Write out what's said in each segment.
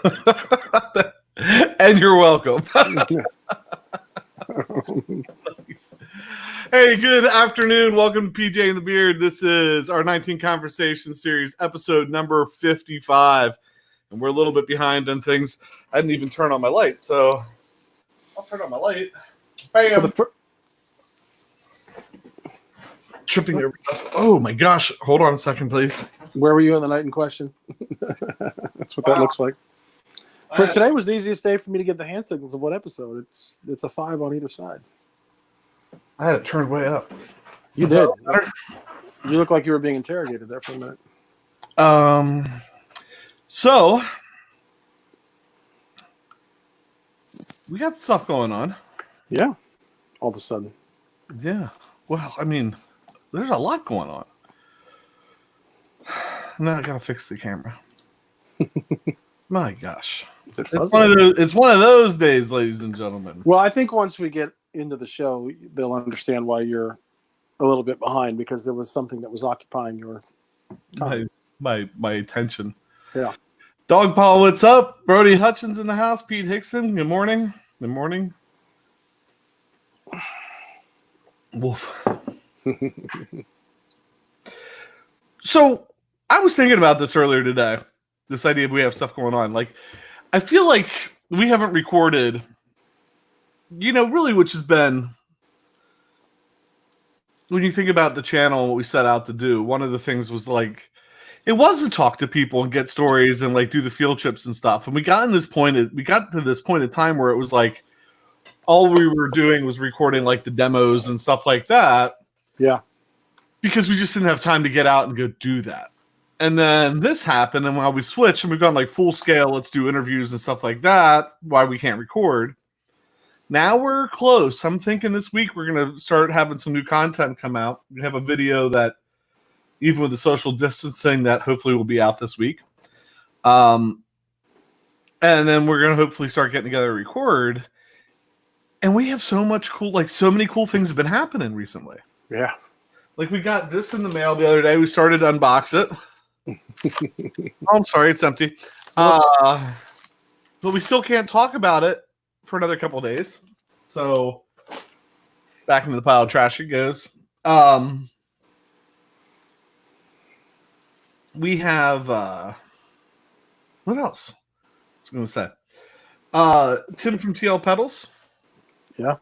And you're welcome. Nice. Hey, good afternoon. Welcome to PJ and the Beard. This is our 19 Conversation Series, episode number 55. And we're a little bit behind on things. I didn't even turn on my light, so I'll turn on my light. Bam. Tripping over stuff. Oh my gosh. Hold on a second, please. Where were you on the night in question? That's what that looks like. For today was the easiest day for me to get the hand signals of what episode. It's a 5 on either side. I had it turned way up. You did. You look like you were being interrogated there for a minute. So we got stuff going on. Yeah. All of a sudden. Yeah. Well, I mean, there's a lot going on. Now I gotta fix the camera. My gosh. It's one of those days, ladies and gentlemen. Well, I think once we get into the show, they'll understand why you're a little bit behind, because there was something that was occupying your time. My attention. Yeah. Dog Paw, what's up? Brody Hutchins in the house. Pete Hickson, good morning. Good morning. Wolf. So I was thinking about this earlier today. This idea of we have stuff going on. Like, I feel like we haven't recorded, really, which has been, when you think about the channel, what we set out to do, one of the things was like, it was to talk to people and get stories and like do the field trips and stuff. And we got to this point in time where it was like, all we were doing was recording like the demos and stuff like that. Yeah. Because we just didn't have time to get out and go do that. And then this happened, and while we switched and we've gone like full scale, let's do interviews and stuff like that, why we can't record. Now we're close. I'm thinking this week we're going to start having some new content come out. We have a video that, even with the social distancing, that hopefully will be out this week. And then we're going to hopefully start getting together to record. And we have so many cool things have been happening recently. Yeah. Like, we got this in the mail the other day. We started to unbox it. Oh, I'm sorry, it's empty. But we still can't talk about it for another couple of days. So back into the pile of trash it goes. We have what else? I was going to say. Tim from TL Pedals. Yeah.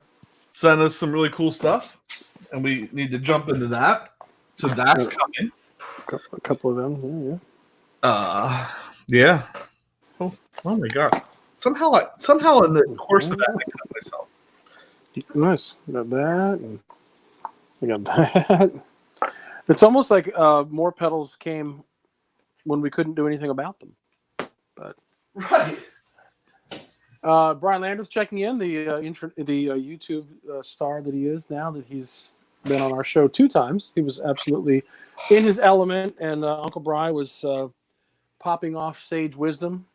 Sent us some really cool stuff, and we need to jump into that. So that's coming. A couple of them. Yeah. Oh my god. Somehow in the course of that, I cut myself. Nice. We got that. And we got that. It's almost like more pedals came when we couldn't do anything about them. But right. Brian Landers checking in, the YouTube star that he is now, that he's been on our show 2 times. He was absolutely in his element, and Uncle Bri was popping off sage wisdom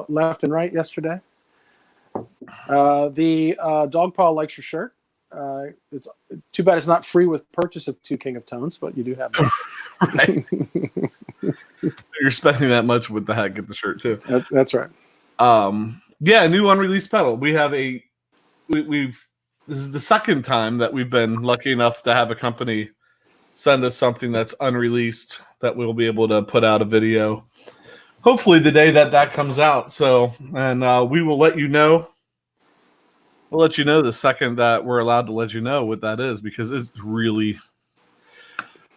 left and right yesterday. The Dog Paw likes your shirt. It's too bad it's not free with purchase of 2 King of Tones, but you do have that. Right. You're spending that much with the hat, get the shirt too. That's right. Yeah, new unreleased pedal. We have this is the second time that we've been lucky enough to have a company send us something that's unreleased that we'll be able to put out a video. Hopefully the day that comes out. So, and we will let you know. We'll let you know the second that we're allowed to let you know what that is, because it's really,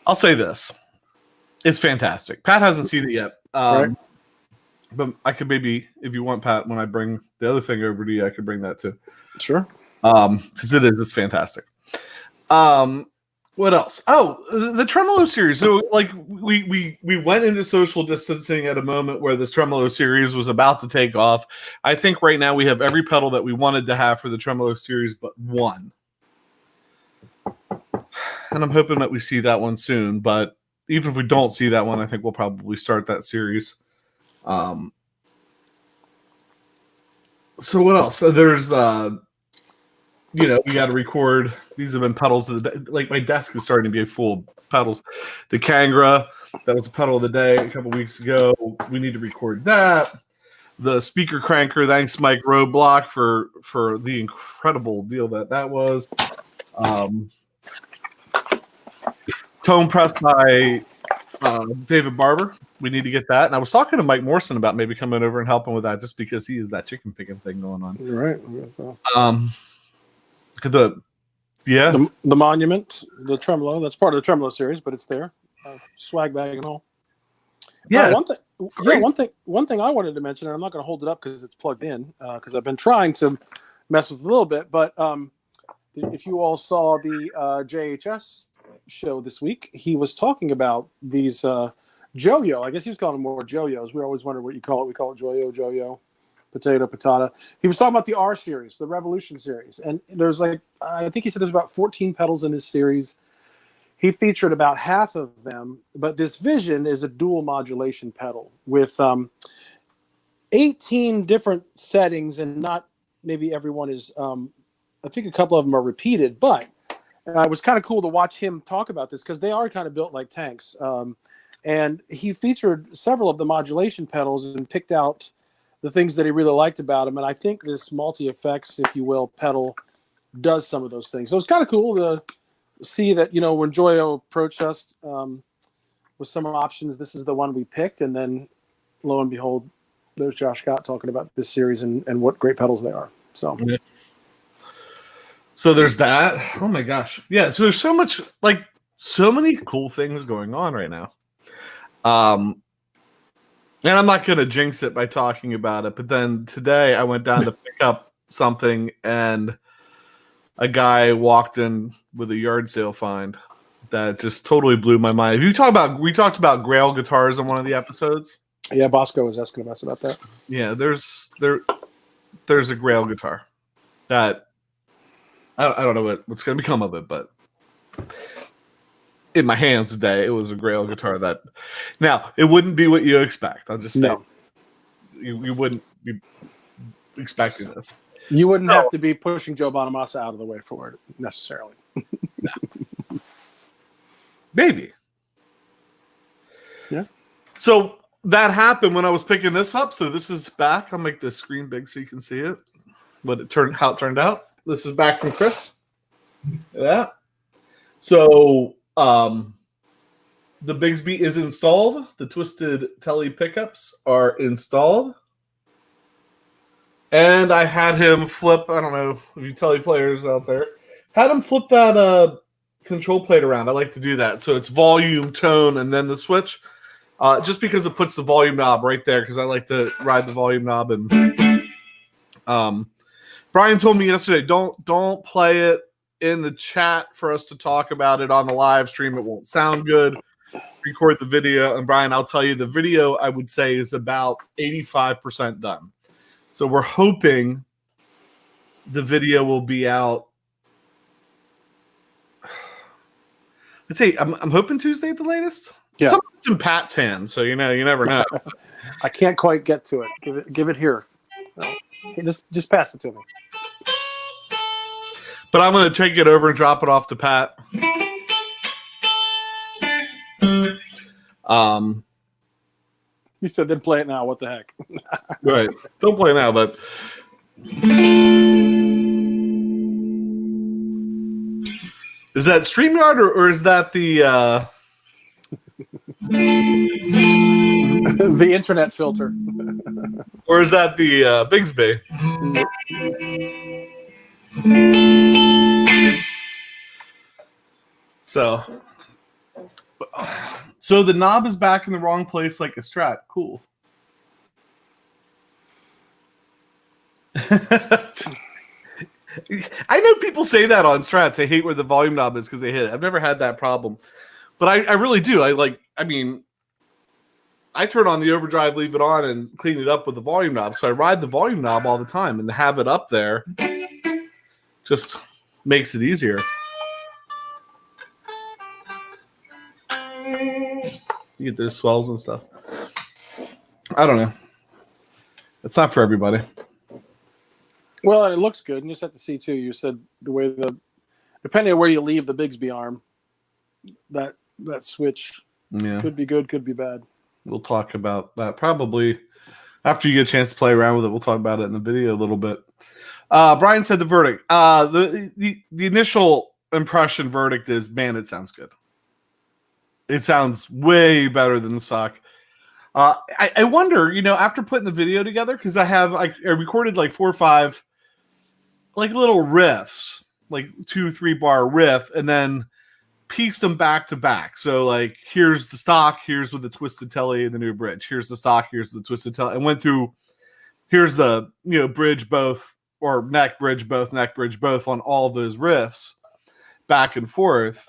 I'll say this. It's fantastic. Pat hasn't seen it yet. Right. But I could maybe, if you want, Pat, when I bring the other thing over to you, I could bring that too. Sure. Because it's fantastic. What else? Oh, the Tremolo series. So, like, we went into social distancing at a moment where this Tremolo series was about to take off. I think right now we have every pedal that we wanted to have for the Tremolo series but one. And I'm hoping that we see that one soon. But even if we don't see that one, I think we'll probably start that series. So what else? So there's, we got to record. These have been pedals of the day. Like, my desk is starting to be full of pedals. The Kangra, that was a pedal of the day a couple weeks ago. We need to record that. the speaker cranker. Thanks, Mike Roadblock, for the incredible deal that was. Tone press by David Barber. We need to get that. And I was talking to Mike Morrison about maybe coming over and helping with that, just because he has that chicken picking thing going on. Right. The monument, the tremolo. That's part of the tremolo series, but it's there. Swag bag and all. Yeah. One thing I wanted to mention, and I'm not going to hold it up because it's plugged in, because I've been trying to mess with it a little bit. But if you all saw the JHS show this week, he was talking about these Joyo. I guess he was calling them more Joyos. We always wonder what you call it. We call it Joyo, potato, patata. He was talking about the R series, the Revolution series. And there's I think he said there's about 14 pedals in this series. He featured about half of them, but this Vision is a dual modulation pedal with 18 different settings, and not maybe everyone is, I think a couple of them are repeated, but it was kind of cool to watch him talk about this because they are kind of built like tanks. And he featured several of the modulation pedals and picked out the things that he really liked about them. And I think this multi-effects, if you will, pedal does some of those things. So it's kind of cool to see that, when Joyo approached us with some options, this is the one we picked. And then lo and behold, there's Josh Scott talking about this series and what great pedals they are. So, yeah. So there's that. Oh my gosh. Yeah. So there's so many cool things going on right now. And I'm not going to jinx it by talking about it, but then today I went down to pick up something and a guy walked in with a yard sale find that just totally blew my mind. We talked about Grail guitars on one of the episodes. Yeah, Bosco was asking us about that. Yeah, there's a Grail guitar that I don't know what's going to become of it, but in my hands today, it was a Grail guitar that. Now, it wouldn't be what you expect. I'll just say, no. You wouldn't be expecting this. You wouldn't have to be pushing Joe Bonamassa out of the way for it necessarily. No. Maybe. Yeah. So that happened when I was picking this up. So this is back. I'll make the screen big so you can see it. How it turned out. This is back from Chris. Yeah. So the Bigsby is installed. The Twisted Telly pickups are installed. And I had him flip, I don't know if you Telly players out there, had him flip that control plate around. I like to do that. So it's volume, tone, and then the switch. Just because it puts the volume knob right there, because I like to ride the volume knob. And Brian told me yesterday, don't play it in the chat for us to talk about it on the live stream. It won't sound good. Record the video. And Brian, I'll tell you, the video, I would say, is about 85% done. So we're hoping the video will be out. Let's say I'm hoping Tuesday at the latest. Yeah. Some of it's in Pat's hands, so you never know. I can't quite get to it. Give it here. No. Just pass it to me. But I'm going to take it over and drop it off to Pat. You said then play it now. What the heck? Right. Don't play now, but is that StreamYard or is that the the internet filter? Or is that the Bigsby? So the knob is back in the wrong place like a Strat. Cool. I know people say that on Strats. They hate where the volume knob is because they hit it. I've never had that problem. But I really do. I turn on the overdrive, leave it on, and clean it up with the volume knob. So I ride the volume knob all the time, and to have it up there just makes it easier. You get those swells and stuff. I don't know. It's not for everybody. Well, and it looks good. And you just have to see, too. You said the way depending on where you leave the Bigsby arm, that switch could be good, could be bad. We'll talk about that probably. After you get a chance to play around with it, we'll talk about it in the video a little bit. Brian said the verdict. The initial impression verdict is, man, it sounds good. It sounds way better than the stock. I wonder, after putting the video together, because I recorded like 4 or 5 like little riffs, like 2-3 bar riff, and then pieced them back to back. So like, here's the stock, here's with the twisted telly and the new bridge. Here's the stock, here's the twisted telly, and went through. Here's the bridge both, or neck bridge both on all of those riffs, back and forth.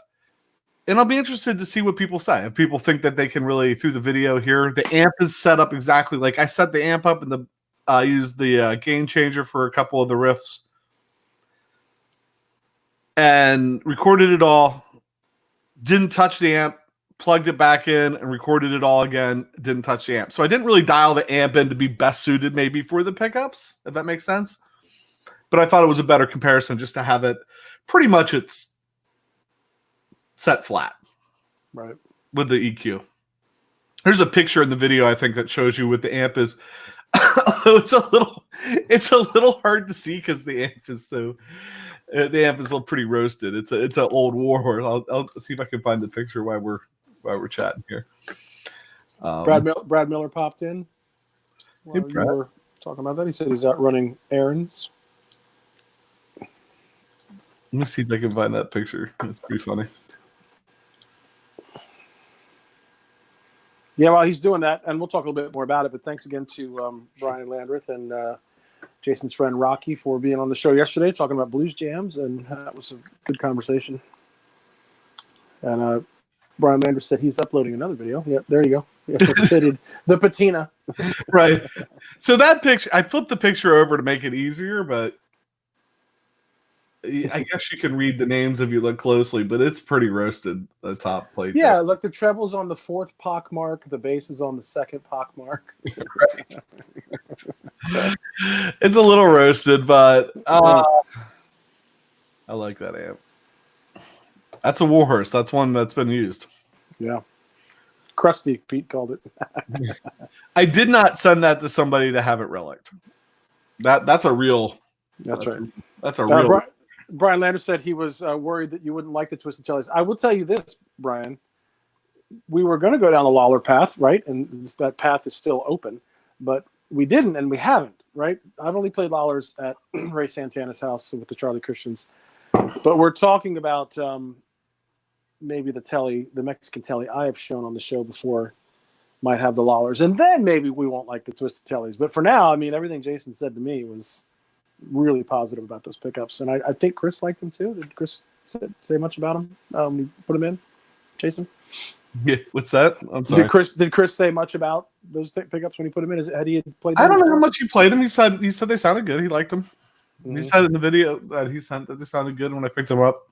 And I'll be interested to see what people say. If people think that they can really, through the video here, the amp is set up exactly like I set the amp up, and used the gain changer for a couple of the riffs, and recorded it all. Didn't touch the amp, plugged it back in, and recorded it all again. Didn't touch the amp. So I didn't really dial the amp in to be best suited maybe for the pickups, if that makes sense. But I thought it was a better comparison just to have it pretty much it's set flat. Right. With the EQ. There's a picture in the video, I think, that shows you what the amp is. it's a little hard to see because the amp is so... the amp is pretty roasted. It's an old warhorse. I'll see if I can find the picture while we're chatting here. Brad Miller popped in. Hey, You were talking about that. He said he's out running errands. Let me see if I can find that picture. It's pretty funny. Yeah, while he's doing that, and we'll talk a little bit more about it, but thanks again to Brian Landreth and Jason's friend Rocky for being on the show yesterday, talking about blues jams, and that was a good conversation. And Brian Landreth said he's uploading another video. Yep, there you go. The patina. Right. So that picture, I flipped the picture over to make it easier, but I guess you can read the names if you look closely, but it's pretty roasted, the top plate. Yeah, there. look, the treble's on the 4th pock mark. The bass is on the 2nd pock mark. Right. It's a little roasted, but I like that amp. That's a warhorse. That's one that's been used. Yeah. Crusty, Pete called it. I did not send that to somebody to have it relicked. That's a real... That's right. That's a real... Brian Lander said he was worried that you wouldn't like the Twisted Tellies. I will tell you this, Brian. We were going to go down the Lawler path, right? And that path is still open. But we didn't, and we haven't, right? I've only played Lawlers at Ray Santana's house with the Charlie Christians. But we're talking about maybe the Mexican telly I have shown on the show before might have the Lawlers. And then maybe we won't like the Twisted Tellies. But for now, I mean, everything Jason said to me was really positive about those pickups. And I think Chris liked them too. Did Chris say much about them? You put them in, Jason? Yeah, what's that? I'm sorry. Did Chris say much about those pickups when he put them in? Had he played them? I don't know how much he played them. He said they sounded good. He liked them. Mm-hmm. He said in the video that he sent that they sounded good when I picked them up.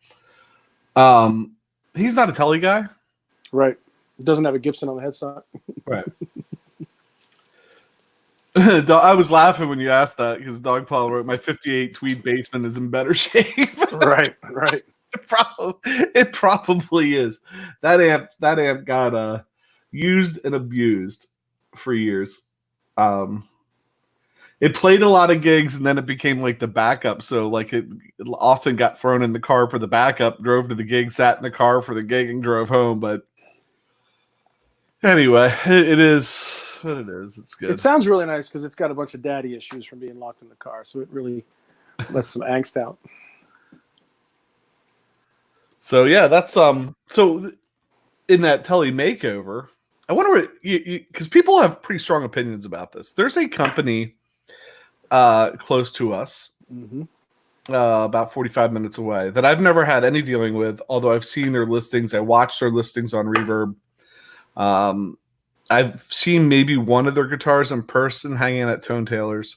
He's not a telly guy. Right. He doesn't have a Gibson on the headstock. Right. I was laughing when you asked that because Dog Paul wrote, my 58 Tweed Basement is in better shape. Right. It probably is. That amp got used and abused for years. It played a lot of gigs and then it became like the backup. So like it often got thrown in the car for the backup, drove to the gig, sat in the car for the gig and drove home. But anyway, it is what it is. It's good. It sounds really nice because it's got a bunch of daddy issues from being locked in the car. So it really lets some angst out. So yeah, that's so in that telly makeover, I wonder what because people have pretty strong opinions about this. There's a company close to us, about 45 minutes away, that I've never had any dealing with, although I've seen their listings. I watched their listings on Reverb. I've seen maybe one of their guitars in person hanging at Tone Taylor's.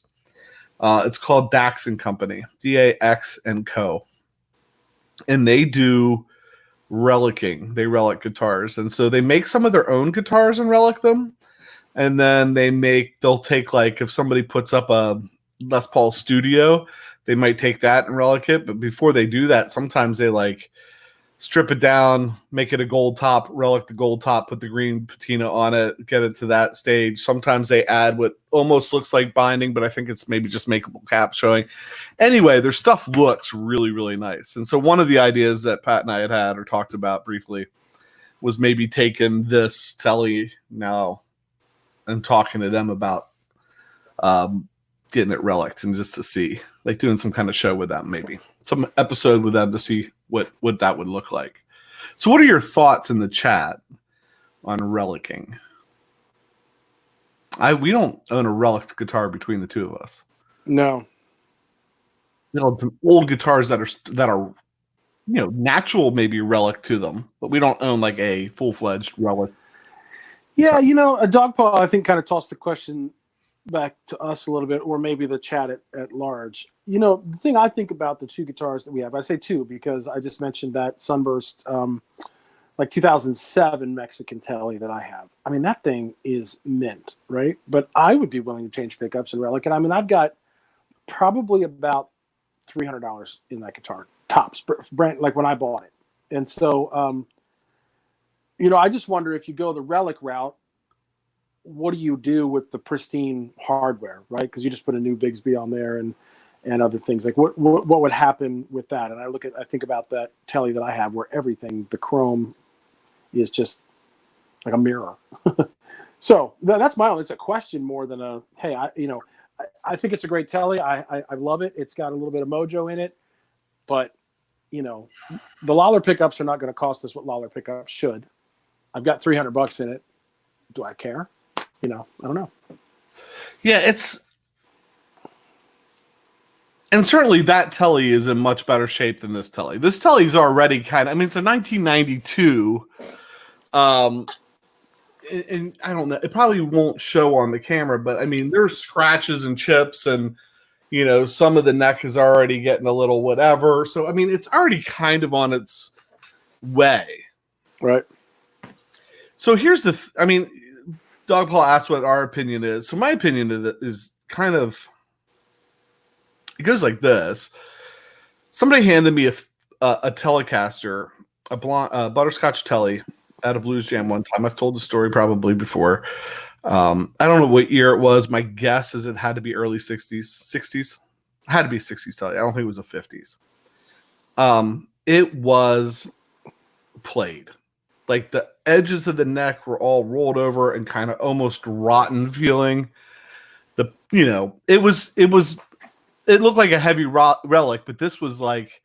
It's called Dax & Company, DAX & Co. And they do relicking. They relic guitars. And so they make some of their own guitars and relic them. And then they'll take, like, if somebody puts up a Les Paul Studio, they might take that and relic it. But before they do that, sometimes they strip it down, make it a gold top, relic the gold top, put the green patina on it, get it to that stage. Sometimes they add what almost looks like binding, but I think it's maybe just makeable cap showing. Anyway, their stuff looks really, really nice. And so one of the ideas that Pat and I had or talked about briefly was maybe taking this telly now and talking to them about getting it relicked and just to see, like doing some kind of show with them, maybe some episode with them to see what that would look like. So what are your thoughts in the chat on relicking? We don't own a relic guitar between the two of us. No. You know, some old guitars that are natural maybe relic to them, but we don't own like a full-fledged relic. Yeah, a Dogpaw I think kind of tossed the question back to us a little bit, or maybe the chat at large. The thing I think about the two guitars that we have, I say two because I just mentioned that Sunburst, like 2007 Mexican Telly that I have. I mean, that thing is mint, right? But I would be willing to change pickups and relic. And I mean, I've got probably about $300 in that guitar, tops, brand, like when I bought it. And so, I just wonder if you go the relic route, what do you do with the pristine hardware, right? Because you just put a new Bigsby on there and other things. Like what would happen with that? And I think about that telly that I have where everything, the chrome is just like a mirror. So that's my own. It's a question more than a, hey, I think it's a great telly. I love it. It's got a little bit of mojo in it, but the Lawler pickups are not going to cost us what Lawler pickups should. I've got $300 in it. Do I care? I don't know. Yeah, and certainly that telly is in much better shape than this telly. This telly's already it's a 1992. And I don't know, it probably won't show on the camera, but I mean, there's scratches and chips and, some of the neck is already getting a little whatever. So, I mean, it's already kind of on its way. Right. So here's Dogpaw asked what our opinion is. So my opinion is kind of, it goes like this. Somebody handed me a Telecaster, a butterscotch telly at a blues jam one time. I've told the story probably before. I don't know what year it was. My guess is it had to be early 60s. It had to be 60s telly. I don't think it was the 50s. It was played. Like the edges of the neck were all rolled over and kind of almost rotten feeling. It looked like a heavy relic, but this was like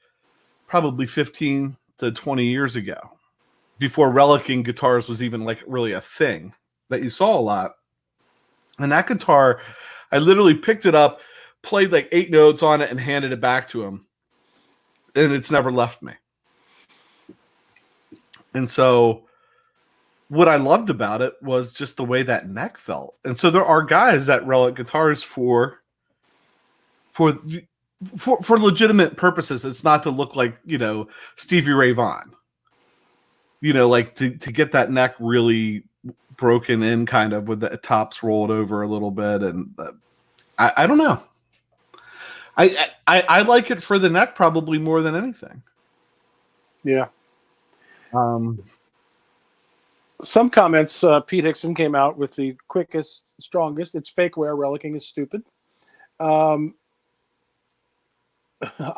probably 15 to 20 years ago, before relicking guitars was even like really a thing that you saw a lot. And that guitar, I literally picked it up, played like 8 notes on it and handed it back to him. And it's never left me. And so what I loved about it was just the way that neck felt. And so there are guys that relic guitars for legitimate purposes. It's not to look like, Stevie Ray Vaughan. Like to get that neck really broken in kind of with the tops rolled over a little bit. And I don't know. I like it for the neck probably more than anything. Yeah. Some comments, Pete Hickson came out with the quickest, strongest. It's fake wear. Relicking is stupid. I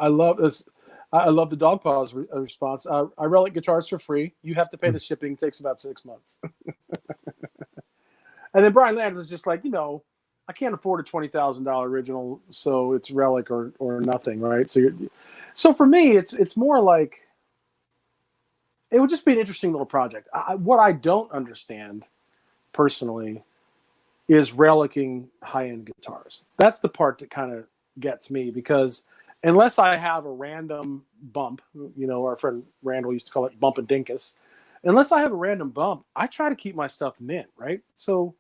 love this. I love the Dogpaw's response. I relic guitars for free. You have to pay the shipping. It takes about 6 months. And then Brian Land was just like, I can't afford a $20,000 original, so it's relic or nothing, right? So for me, it's more like, it would just be an interesting little project. What I don't understand personally is relicking high-end guitars. That's the part that kind of gets me, because unless I have a random bump, our friend Randall used to call it bump and dinkus. Unless I have a random bump, I try to keep my stuff mint, right? So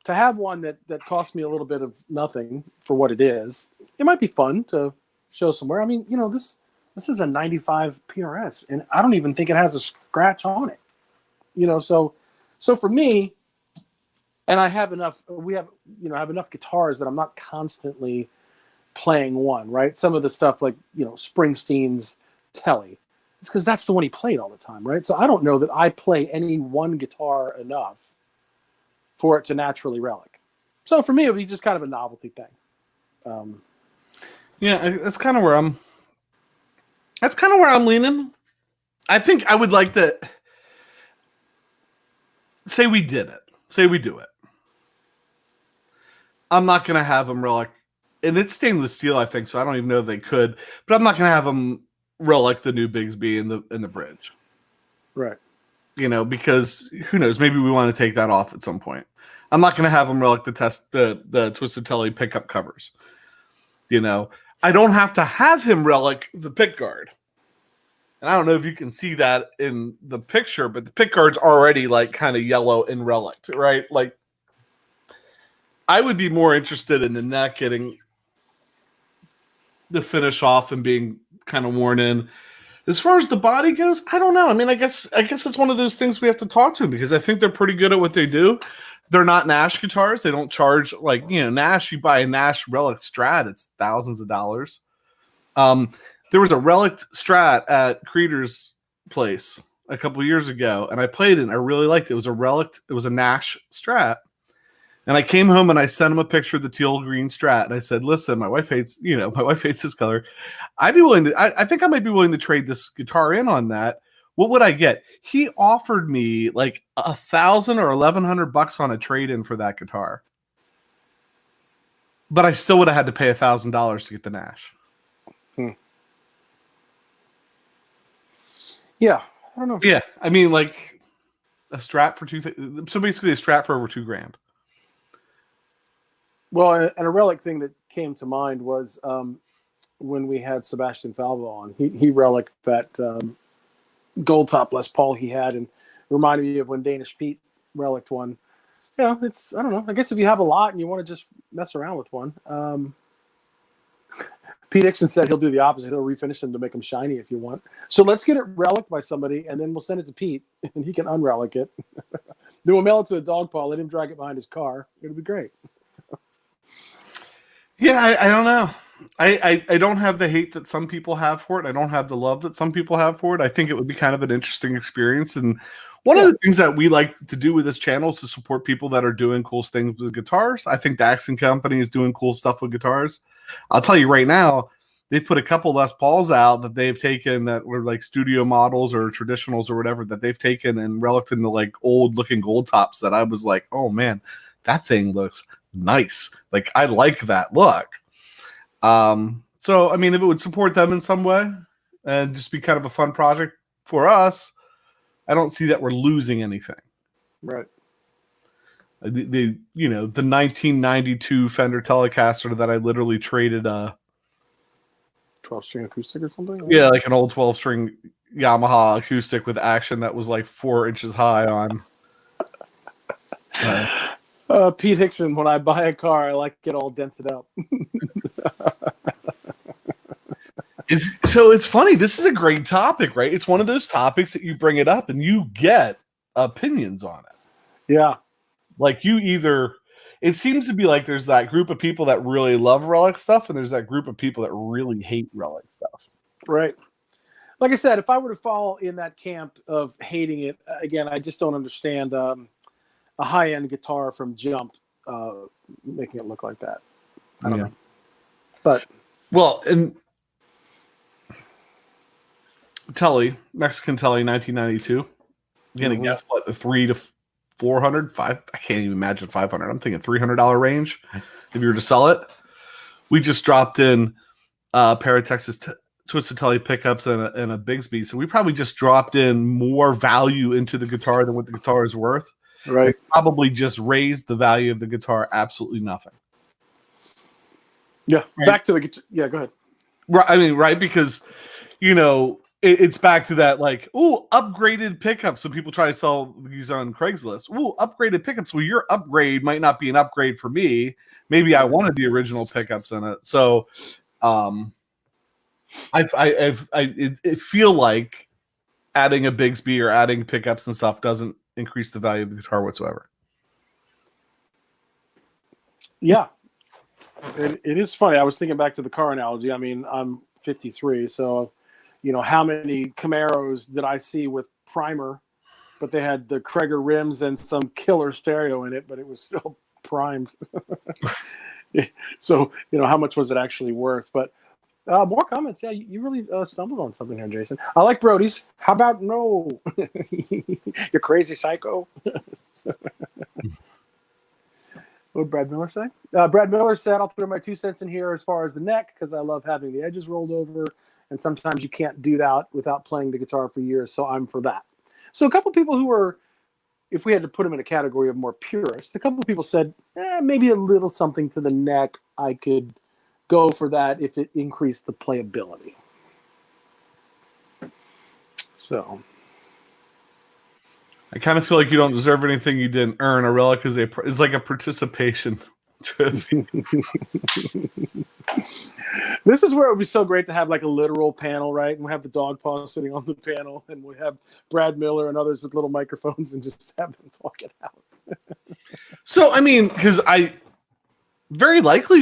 to have one that costs me a little bit of nothing for what it is, it might be fun to show somewhere. I mean, this is a 95 PRS, and I don't even think it has a scratch on it. So for me, and I have enough guitars that I'm not constantly playing one, right? Some of the stuff like, Springsteen's Telly, It's because that's the one he played all the time, right? So I don't know that I play any one guitar enough for it to naturally relic. So for me, it would be just kind of a novelty thing. Yeah, that's kind of where I'm. That's kind of where I'm leaning. I think I would like to say we did it. Say we do it. I'm not going to have them relic, and it's stainless steel, I think, so I don't even know if they could. But I'm not going to have them relic the new Bigsby in the bridge, Right? You know, because who knows? Maybe we want to take that off at some point. I'm not going to have them relic the Twisted Telly pickup covers. You know, I don't have to have him relic the pick guard. And I don't know if you can see that in the picture, but the pick guard's already like kind of yellow and relict, right? Like, I would be more interested in the neck getting the finish off and being kind of worn in. As far as the body goes, I don't know. I mean, I guess it's one of those things we have to talk to them, because I think they're pretty good at what they do. They're not Nash guitars. They don't charge like, you know, Nash. You buy a Nash Relic Strat, it's thousands of dollars. There was a Relic Strat at Creeder's place a couple of years ago, and I played it and I really liked it. It was a Nash Strat. And I came home and I sent him a picture of the teal green Strat, and I said, "Listen, my wife hates this color. I think I might be willing to trade this guitar in on that. What would I get?" He offered me like $1,000 or $1,100 on a trade in for that guitar, but I still would have had to pay $1,000 to get the Nash. Yeah, I don't know. Yeah, I mean, like a Strat for so basically a Strat for over $2,000. Well, and a relic thing that came to mind was when we had Sebastian Falvo on. He reliced that gold top Les Paul he had, and reminded me of when Danish Pete reliced one. Yeah, it's, I don't know. I guess if you have a lot and you want to just mess around with one. Pete Dixon said he'll do the opposite. He'll refinish them to make them shiny if you want. So let's get it reliced by somebody, and then we'll send it to Pete, and he can unrelic it. Then we'll mail it to the dog paw, let him drag it behind his car. It'll be great. Yeah, I don't know. I don't have the hate that some people have for it. I don't have the love that some people have for it. I think it would be kind of an interesting experience. And one of the things that we like to do with this channel is to support people that are doing cool things with guitars. I think Dax & Company is doing cool stuff with guitars. I'll tell you right now, they've put a couple Les Pauls out that they've taken that were like studio models or traditionals or whatever that they've taken and reliced into like old looking gold tops that I was like, oh man, that thing looks nice. Like, I like that look. So, I mean, if it would support them in some way and just be kind of a fun project for us, I don't see that we're losing anything. Right. The 1992 Fender Telecaster that I literally traded 12-string acoustic or something? Yeah, like an old 12-string Yamaha acoustic with action that was like 4 inches high on. Pete Hickson, when I buy a car, I like to get all dented up. It's funny. This is a great topic, right? It's one of those topics that you bring it up and you get opinions on it. Yeah. Like it seems to be like there's that group of people that really love Relic stuff, and there's that group of people that really hate Relic stuff. Right. Like I said, if I were to fall in that camp of hating it, again, I just don't understand a high-end guitar from Jump making it look like that. I don't know. But and Mexican Telly 1992. You're gonna guess what, the $300 to $400, I can't even imagine $500. I'm thinking $300 range if you were to sell it. We just dropped in a pair of Texas Twisted Telly pickups and a Bigsby, so we probably just dropped in more value into the guitar than what the guitar is worth. Right. We probably just raised the value of the guitar absolutely nothing. Yeah. Right? Back to the guitar. Yeah, go ahead. Right. I mean, right, because it's back to that, like, ooh, upgraded pickups. So people try to sell these on Craigslist. Ooh, upgraded pickups. Well, your upgrade might not be an upgrade for me. Maybe I wanted the original pickups in it. So, I feel like adding a Bigsby or adding pickups and stuff doesn't increase the value of the guitar whatsoever. Yeah, it is funny. I was thinking back to the car analogy. I mean, I'm 53, so how many Camaros did I see with primer, but they had the Krager rims and some killer stereo in it, but it was still primed. So, how much was it actually worth? But more comments. Yeah, you really stumbled on something here, Jason. I like Brody's. How about no? You're crazy psycho. What did Brad Miller say? Brad Miller said, I'll throw my 2 cents in here as far as the neck because I love having the edges rolled over. And sometimes you can't do that without playing the guitar for years. So I'm for that. So a couple people who were, if we had to put them in a category of more purists, a couple of people said, maybe a little something to the neck. I could go for that if it increased the playability. So I kind of feel like you don't deserve anything you didn't earn. A relic is like a participation trophy. This is where it would be so great to have like a literal panel, right? And we have the dog paw sitting on the panel, and we have Brad Miller and others with little microphones and just have them talk it out. So, I mean, because very likely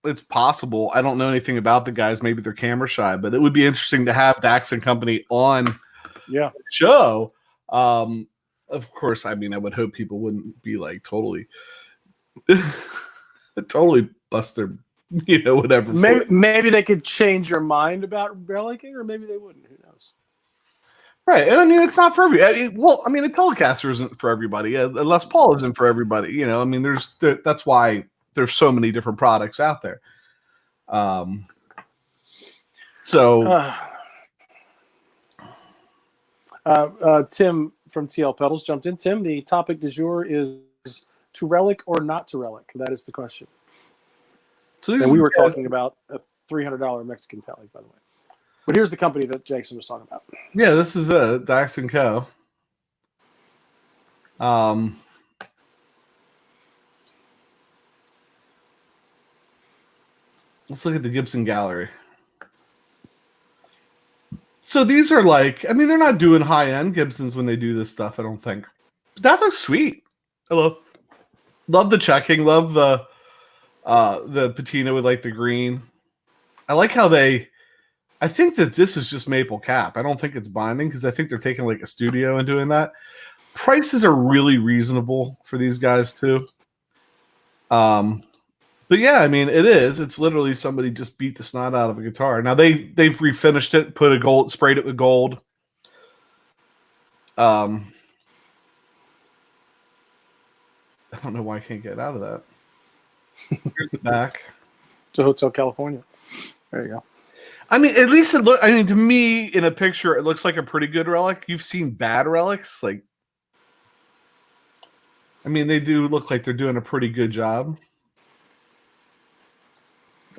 it's possible. I don't know anything about the guys. Maybe they're camera shy, but it would be interesting to have Dax and company on the show. Of course, I would hope people wouldn't be like totally bust their, whatever. Maybe they could change your mind about relicking, or maybe they wouldn't. Who knows? Right. And it's not for everybody. A Telecaster isn't for everybody. A Les Paul isn't for everybody. That's why there's so many different products out there. Tim from TL Pedals jumped in. Tim, the topic du jour is to relic or not to relic. That is the question. So and we were talking about a $300 Mexican tele, by the way. But here's the company that Jason was talking about. Yeah, this is Dax & Co. Let's look at the Gibson gallery. So these are they're not doing high-end Gibsons when they do this stuff, I don't think. But that looks sweet. Hello. Love the checking. Love the patina with the green. I like how I think that this is just maple cap. I don't think it's binding because I think they're taking a studio and doing that. Prices are really reasonable for these guys too. But yeah, it is. It's literally somebody just beat the snot out of a guitar. Now they've refinished it, sprayed it with gold. I don't know why I can't get out of that. Here's the back. It's a Hotel California. There you go. At least to me in a picture, it looks like a pretty good relic. You've seen bad relics. They do look like they're doing a pretty good job.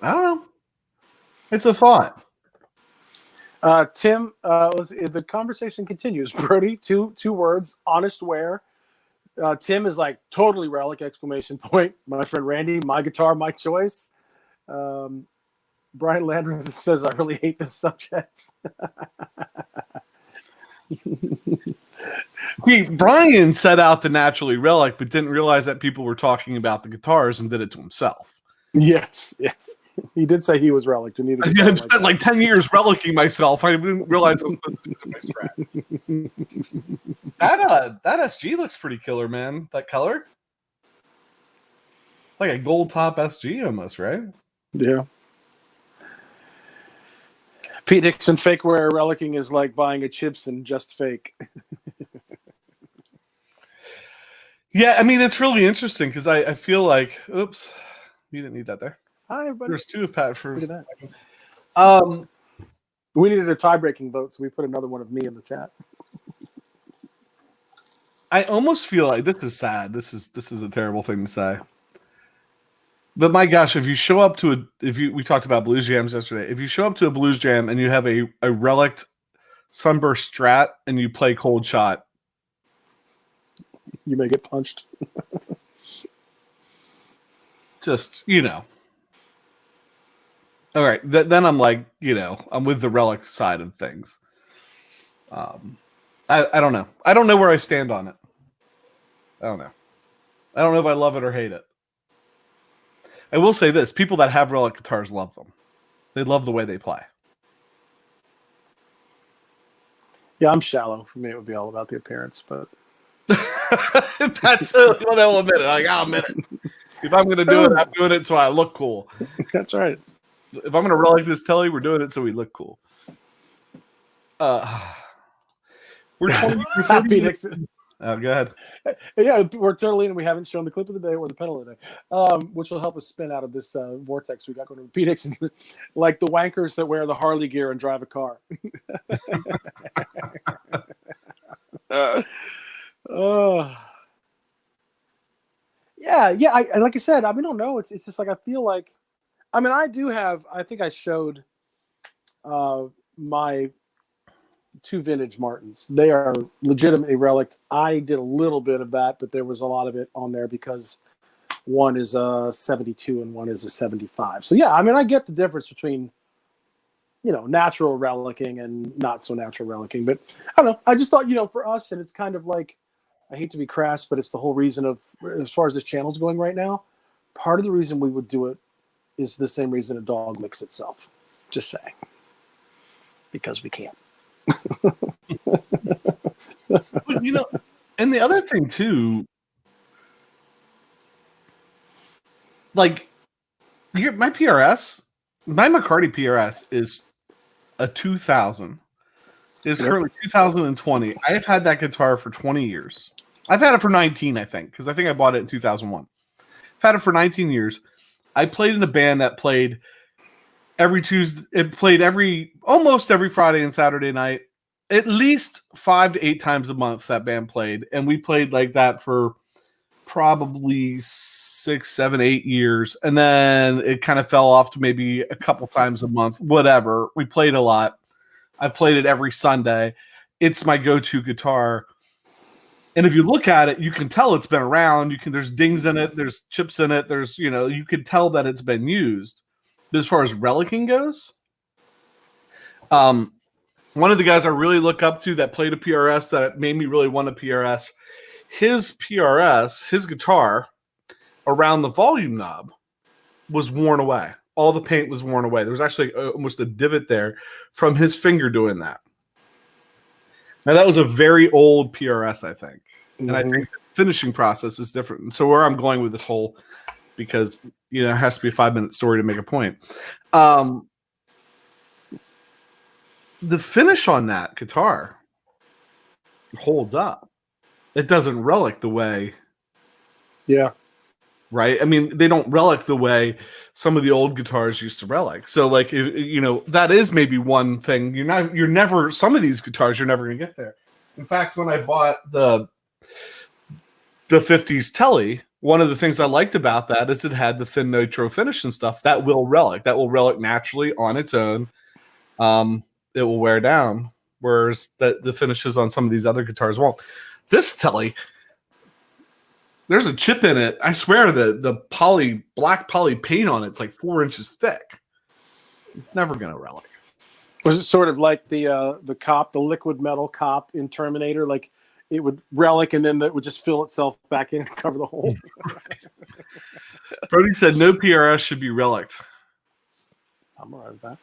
I don't know. It's a thought. Tim, the conversation continues. Brody, two words, honest wear. Tim is totally relic, exclamation point. My friend Randy, my guitar, my choice. Brian Landreth says, I really hate this subject. See, Brian set out to naturally relic, but didn't realize that people were talking about the guitars and did it to himself. Yes. He did say he was relic. I've spent 10 years relicking myself. I didn't realize I was supposed to do it to my Strat. That SG looks pretty killer, man. That color. It's like a gold top SG almost, right? Yeah. Pete Dixon, fake wear relicking is like buying a chips and just fake. Yeah, it's really interesting because I feel like, oops, you didn't need that there. Hi, everybody. There's two of Pat for. Look at that. We needed a tie-breaking vote, so we put another one of me in the chat. I almost feel like this is sad. This is a terrible thing to say. But my gosh, if you show up to we talked about blues jams yesterday. If you show up to a blues jam and you have a relic Sunburst Strat and you play Cold Shot, you may get punched. Just all right. Then I'm I'm with the relic side of things. I don't know. I don't know where I stand on it. I don't know. I don't know if I love it or hate it. I will say this: people that have relic guitars love them. They love the way they play. Yeah, I'm shallow. For me, it would be all about the appearance, but That's what they'll admit it. Like, I'll admit it. If I'm going to do it, I'm doing it so I look cool. That's right. If I'm going to relic this telly, we're doing it so we look cool. We're 20. We're 30 minutes. Oh, go ahead. Yeah, we're totally in. We haven't shown the clip of the day or the pedal of the day, which will help us spin out of this vortex we got going to Pete Dixon, like the wankers that wear the Harley gear and drive a car. Yeah. I like I said, I don't know. It's just like I feel like, I do have. I think I showed my 2 vintage Martins. They are legitimately relict. I did a little bit of that, but there was a lot of it on there because one is a 72 and one is a 75. So yeah, I get the difference between, natural relicking and not so natural relicking. But I don't know. I just thought, for us, and it's kind of like, I hate to be crass, but it's the whole reason of, as far as this channel's going right now, part of the reason we would do it is the same reason a dog licks itself. Just saying. Because we can't. And the other thing too, like my PRS, my McCarty PRS is a 2000. It's currently 2020. I have had that guitar for 20 years. I've had it for 19, I think, because I think I bought it in 2001. I've had it for 19 years. I played in a band that played every Tuesday. It played almost every Friday and Saturday night. At least 5 to 8 times a month that band played. And we played like that for probably 6, 7, 8 years. And then it kind of fell off to maybe a couple times a month, whatever. We played a lot. I've played it every Sunday. It's my go-to guitar. And if you look at it, you can tell it's been around. There's dings in it. There's chips in it. There's, you can tell that it's been used. But as far as relicking goes, one of the guys I really look up to that played a PRS that made me really want a PRS, his guitar, around the volume knob was worn away. All the paint was worn away. There was actually almost a divot there from his finger doing that. Now, that was a very old PRS, I think. Mm-hmm. And I think the finishing process is different. And so where I'm going with this whole, because, it has to be a 5-minute story to make a point. The finish on that guitar holds up. It doesn't relic the way. Yeah. Right? They don't relic the way some of the old guitars used to relic. So, like, that is maybe one thing. Some of these guitars, you're never going to get there. In fact, when I bought the 50s Telly, one of the things I liked about that is it had the thin nitro finish and stuff that will relic. That will relic naturally on its own. It will wear down, whereas the finishes on some of these other guitars won't. This Telly, there's a chip in it. I swear the black poly paint on it's like 4 inches thick. It's never going to relic. Was it sort of like the liquid metal cop in Terminator? Like it would relic and then it would just fill itself back in and cover the hole. Right. Brody said no PRS should be relicked. I'm all right with that.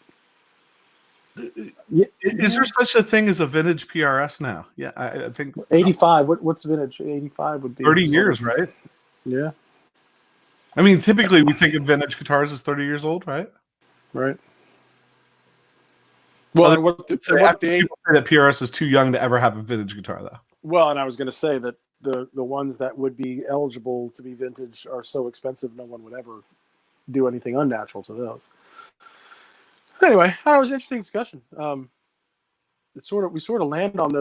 Is there such a thing as a vintage PRS now? Yeah, I think 85. What's vintage? 85 would be 30 years, right? Yeah. Typically we think of vintage guitars as 30 years old, right? Right. Well, people say that PRS is too young to ever have a vintage guitar, though. Well, and I was going to say that the ones that would be eligible to be vintage are so expensive, no one would ever do anything unnatural to those. Anyway, that was an interesting discussion. We sort of land on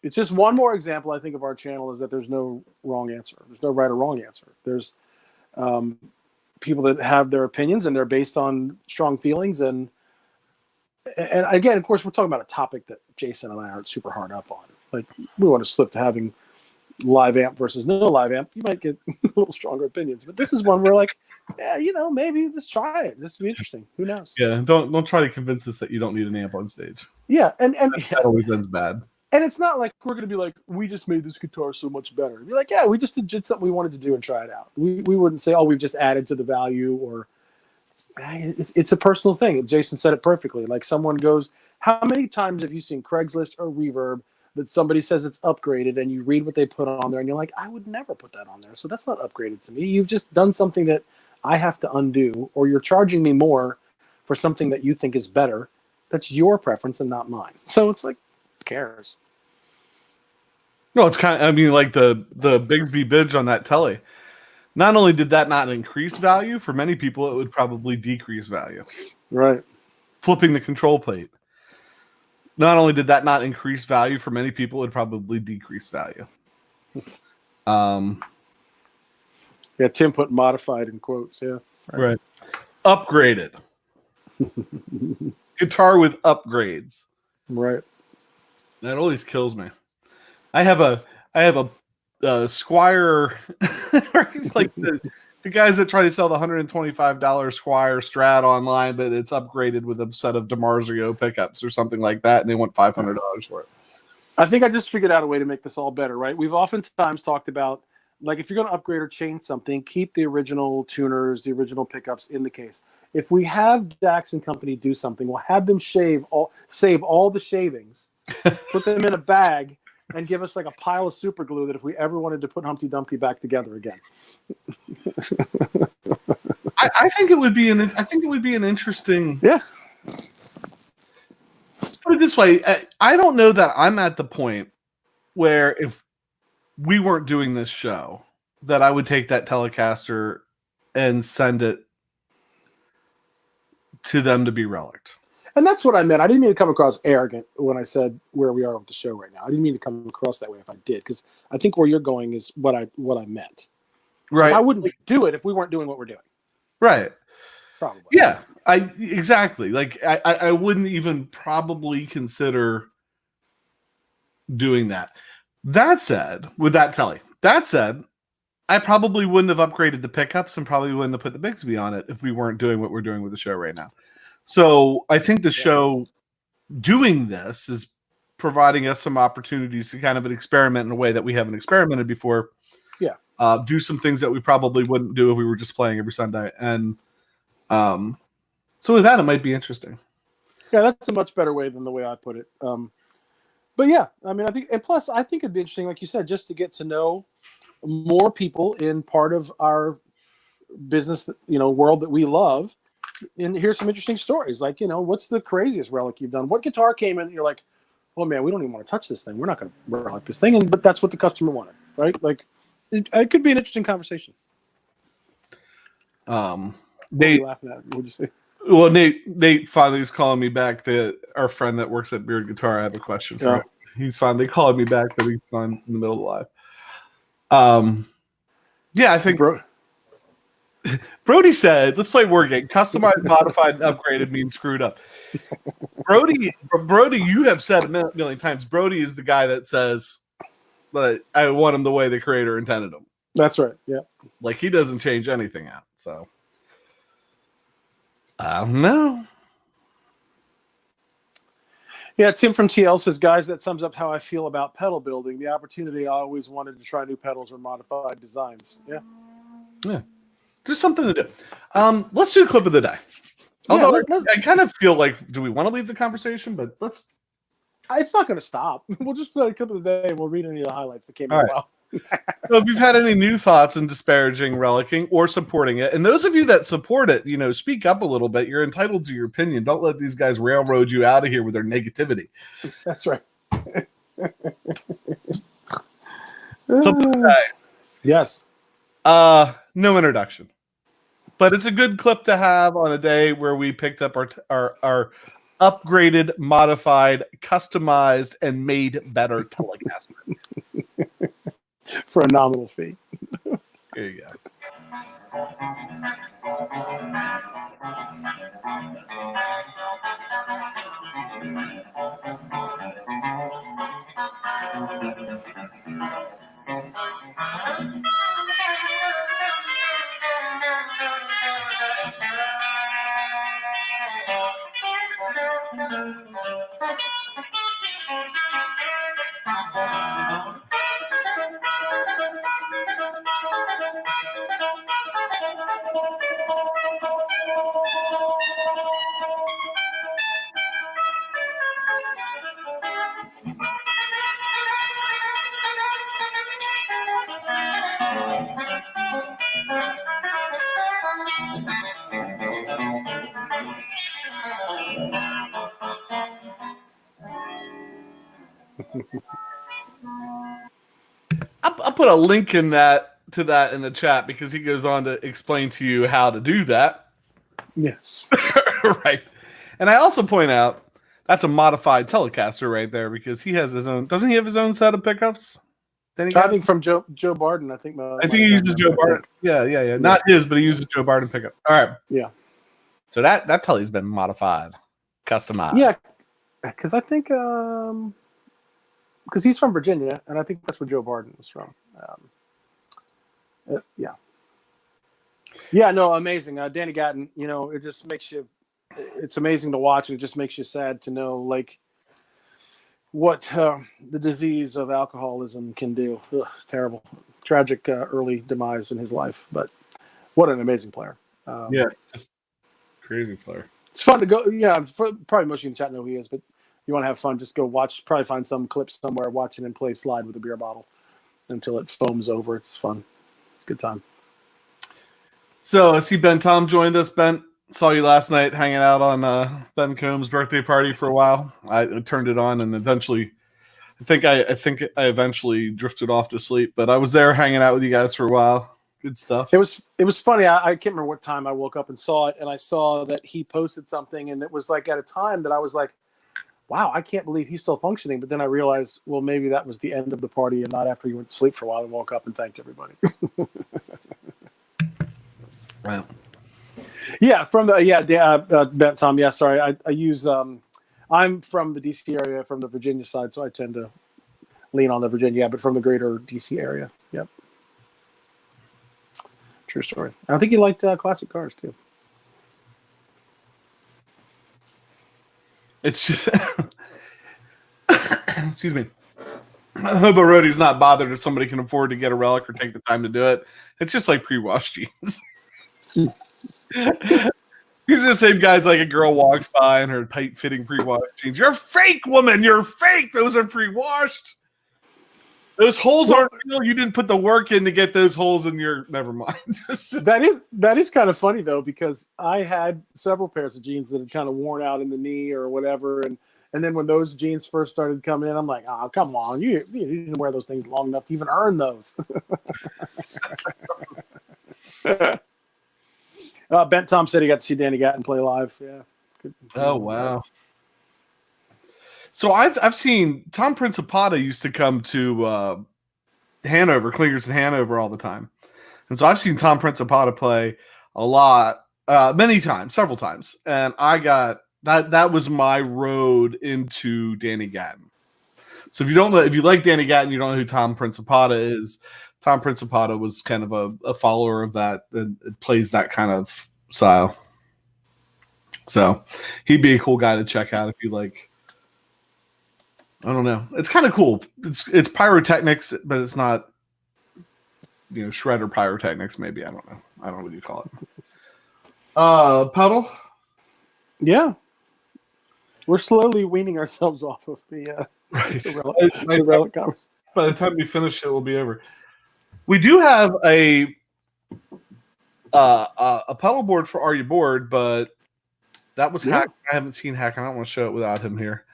it's just one more example, I think, of our channel is that there's no wrong answer. There's no right or wrong answer. There's people that have their opinions and they're based on strong feelings. And again, of course, we're talking about a topic that Jason and I aren't super hard up on. Like, we want to slip to having live amp versus no live amp. You might get a little stronger opinions. But this is one where, like, yeah, maybe just try it. Just be interesting. Who knows? Yeah, don't try to convince us that you don't need an amp on stage. Yeah, and that always ends bad. And it's not like we're going to be like, we just made this guitar so much better. You're like, yeah, we just did something we wanted to do and try it out. We wouldn't say, oh, we've just added to the value, or it's a personal thing. Jason said it perfectly. Like, someone goes, How many times have you seen Craigslist or Reverb that somebody says it's upgraded and you read what they put on there and you're like, I would never put that on there. So that's not upgraded to me. You've just done something that I have to undo, or you're charging me more for something that you think is better. That's your preference and not mine. So it's like, who cares? No, it's kind of, I mean, like the Bigsby Bidge on that telly. Not only did that not increase value, for many people, it would probably decrease value. Right. Flipping the control plate. Not only did that not increase value, for many people, it would probably decrease value. Yeah, Tim put modified in quotes. Yeah. Right. Upgraded. Guitar with upgrades. Right. That always kills me. I have a Squire, like the guys that try to sell the $125 Squire Strat online, but it's upgraded with a set of DiMarzio pickups or something like that, and they want $500 for it. I think I just figured out a way to make this all better, right? We've oftentimes talked about, like, if you're going to upgrade or change something, keep the original tuners, the original pickups in the case. If we have Dax and Company do something, we'll have them save all the shavings, put them in a bag, and give us like a pile of super glue that if we ever wanted to put Humpty Dumpty back together again. I think it would be an interesting. Yeah. Put it this way, I don't know that I'm at the point where if we weren't doing this show, that I would take that Telecaster and send it to them to be relicked. And that's what I meant. I didn't mean to come across arrogant when I said where we are with the show right now. I didn't mean to come across that way if I did, because I think where you're going is what I meant. Right. I wouldn't do it if we weren't doing what we're doing. Right. Probably. Yeah. Exactly. Like I wouldn't even probably consider doing that. That said, with that telly, I probably wouldn't have upgraded the pickups and probably wouldn't have put the Bigsby on it if we weren't doing what we're doing with the show right now. So I think the show doing this is providing us some opportunities to kind of experiment in a way that we haven't experimented before. Yeah. Do some things that we probably wouldn't do if we were just playing every Sunday. And so with that, it might be interesting. Yeah, that's a much better way than the way I put it. But yeah, I mean, I think it'd be interesting, like you said, just to get to know more people in part of our business, world that we love. And here's some interesting stories. Like, what's the craziest relic you've done? What guitar came in and you're like, oh man, we don't even want to touch this thing. We're not going to relic this thing. But that's what the customer wanted, right? Like, it could be an interesting conversation. Nate, what are you laughing at? What'd you say? Well, Nate finally is calling me back. Our friend that works at Beard Guitar, I have a question for him. He's finally calling me back, but he's gone in the middle of the live. Yeah, I think Brody said, let's play word game. Customized, modified, and upgraded means screwed up. Brody, you have said a million times, Brody is the guy that says that I want him the way the creator intended him. That's right, yeah. Like, he doesn't change anything out, so. I don't know. Yeah, Tim from TL says, guys, that sums up how I feel about pedal building. The opportunity I always wanted to try new pedals or modified designs. Yeah. Yeah. Just something to do. Let's do a clip of the day. Although I kind of feel like, do we want to leave the conversation? But let's. It's not going to stop. We'll just play a clip of the day and we'll read any of the highlights that came out well. So if you've had any new thoughts in disparaging relicking or supporting it, and those of you that support it, speak up a little bit. You're entitled to your opinion. Don't let these guys railroad you out of here with their negativity. That's right. Yes. No introduction, but it's a good clip to have on a day where we picked up our upgraded, modified, customized, and made better Telecaster. For a nominal fee. Here you go. I'll put a link in that to that in the chat because he goes on to explain to you how to do that. Yes. Right. And I also point out that's a modified Telecaster right there because he has his own. Doesn't he have his own set of pickups? I think from Joe Barden. I think he uses Joe Barden. Yeah. Not his, but he uses Joe Barden pickup. All right. Yeah. So that Tele's been modified, customized. Yeah, because I think because he's from Virginia, and I think that's where Joe Barden was from. Yeah. Yeah, no, amazing. Danny Gatton, it just makes you, it's amazing to watch, and it just makes you sad to know, like, what the disease of alcoholism can do. Ugh, it's terrible. Tragic early demise in his life, but what an amazing player. Yeah, just crazy player. It's fun to go. Yeah, probably most of you in the chat know who he is, but you want to have fun, just go watch, probably find some clips somewhere, watching him play slide with a beer bottle until it foams over. It's fun. Good time. So I see Ben Tom joined us. Ben, saw you last night hanging out on Ben Combs' birthday party for a while. I turned it on and eventually, I think I eventually drifted off to sleep, but I was there hanging out with you guys for a while. Good stuff. It was funny. I can't remember what time I woke up and saw it, and I saw that he posted something, and it was like at a time that I was like, wow, I can't believe he's still functioning. But then I realized, well, maybe that was the end of the party and not after he went to sleep for a while and woke up and thanked everybody. Wow. Yeah, from the Ben Tom. Yeah, sorry, I use I'm from the DC area, from the Virginia side, so I tend to lean on the Virginia, but from the greater DC area. Yep. True story. I think he liked classic cars too. It's just, excuse me. Hobo Roadie's not bothered if somebody can afford to get a relic or take the time to do it. It's just like pre-washed jeans. These are the same guys like a girl walks by in her tight-fitting pre-washed jeans. You're fake, woman. You're fake. Those are pre-washed. Those holes aren't real. You didn't put the work in to get those holes in your. Never mind. That is kind of funny though, because I had several pairs of jeans that had kind of worn out in the knee or whatever, and then when those jeans first started coming in, I'm like, oh, come on, you didn't wear those things long enough to even earn those. Ben Tom said he got to see Danny Gatton play live. Yeah. Good. Oh wow. So I've seen Tom Principata used to come to Hanover, Klingers in Hanover all the time. And so I've seen Tom Principata play a lot, many times, several times. And I got that was my road into Danny Gatton. So if you like Danny Gatton, you don't know who Tom Principata is. Tom Principata was kind of a follower of that. It plays that kind of style. So he'd be a cool guy to check out if you like. I don't know. It's kind of cool. It's pyrotechnics, but it's not, shredder pyrotechnics. Maybe I don't know. I don't know what you call it. Pedal. Yeah, we're slowly weaning ourselves off of the relic conversation. By the time we finish it, will be over. We do have a pedal board for Are You Bored, but that was Hack. I haven't seen Hack. I don't want to show it without him here.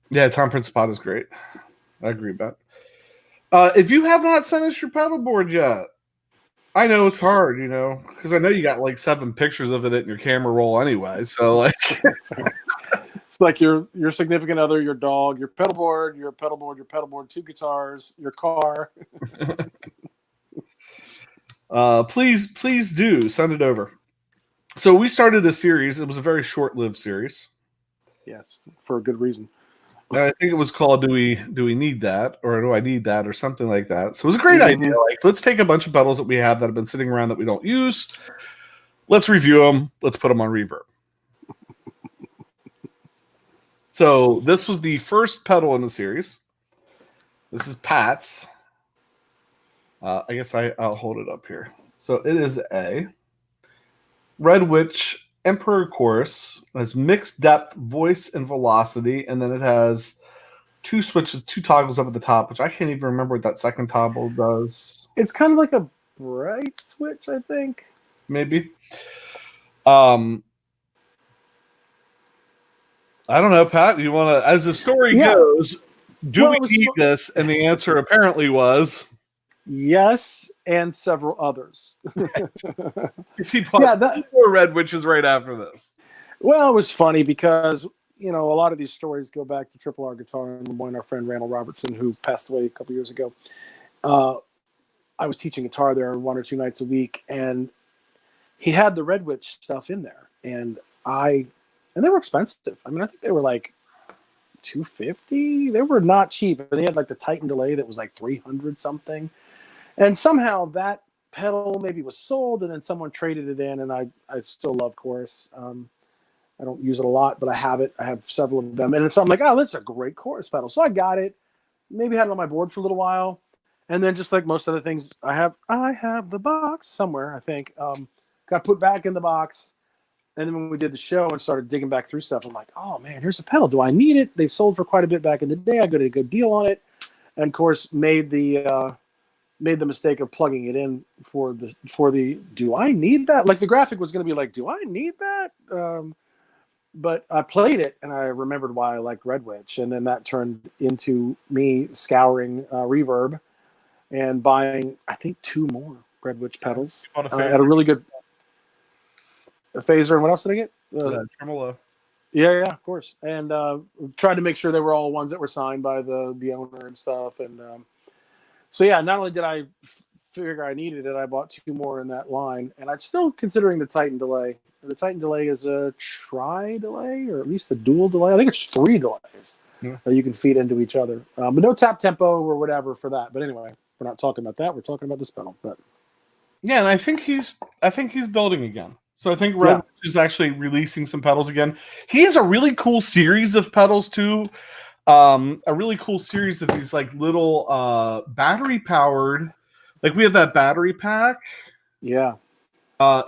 Yeah, Tom Principata is great. I agree about it. If you have not sent us your pedal board yet, I know it's hard, because I know you got like 7 pictures of it in your camera roll anyway. So like, it's like your significant other, your dog, your pedal board, 2 guitars, your car. Please do send it over. So we started a series. It was a very short-lived series. Yes, for a good reason. And I think it was called "Do We Need That?" or "Do I Need That?" or something like that. So it was a great idea. Like, let's take a bunch of pedals that we have that have been sitting around that we don't use. Let's review them. Let's put them on reverb. So this was the first pedal in the series. This is Pat's. I guess I'll hold it up here. So it is a Red Witch Emperor Chorus. It has mixed depth, voice, and velocity, and then it has 2 switches, 2 toggles up at the top, which I can't even remember what that second toggle does. It's kind of like a bright switch, I think. Maybe. I don't know, Pat. You want to, as the story Yeah. goes, do Well, we it was need this? And the answer apparently was yes, and several others. he Yeah, bought two more Red Witches right after this. well, it was funny because a lot of these stories go back to Triple R Guitar and one our friend Randall Robertson, who passed away a couple years ago. I was teaching guitar there 1 or 2 nights a week, and he had the Red Witch stuff in there, and they were expensive. I mean, I think they were like $250. They were not cheap. And they had like the Titan delay that was like 300 something, and somehow that pedal maybe was sold, and then someone traded it in, and I still love Chorus. I don't use it a lot, but I have it. I have several of them, and so I'm like, oh, that's a great Chorus pedal. So I got it. Maybe had it on my board for a little while, and then just like most other things, I have the box somewhere. I think got put back in the box, and then when we did the show and started digging back through stuff, I'm like, oh man, here's a pedal. Do I need it? They've sold for quite a bit back in the day. I got a good deal on it, and of course made the mistake of plugging it in for the. Do I need that? Like the graphic was going to be like, do I need that? But I played it, and I remembered why I liked Red Witch, and then that turned into me scouring Reverb and buying, I think, 2 more Red Witch pedals at a really good phaser. And what else did I get? Tremolo. Yeah, of course. And tried to make sure they were all ones that were signed by the owner and stuff. And so, yeah, not only did I figure I needed it, I bought 2 more in that line. And I'm still considering the Titan delay. The Titan delay is a tri-delay, or at least a dual delay. I think it's 3 delays that you can feed into each other. But no tap tempo or whatever for that. But anyway, we're not talking about that. We're talking about this pedal. But yeah, and I think he's building again. So I think Red Witch is actually releasing some pedals again. He has a really cool series of pedals too. A really cool series of these like little battery powered. Like we have that battery pack. Yeah.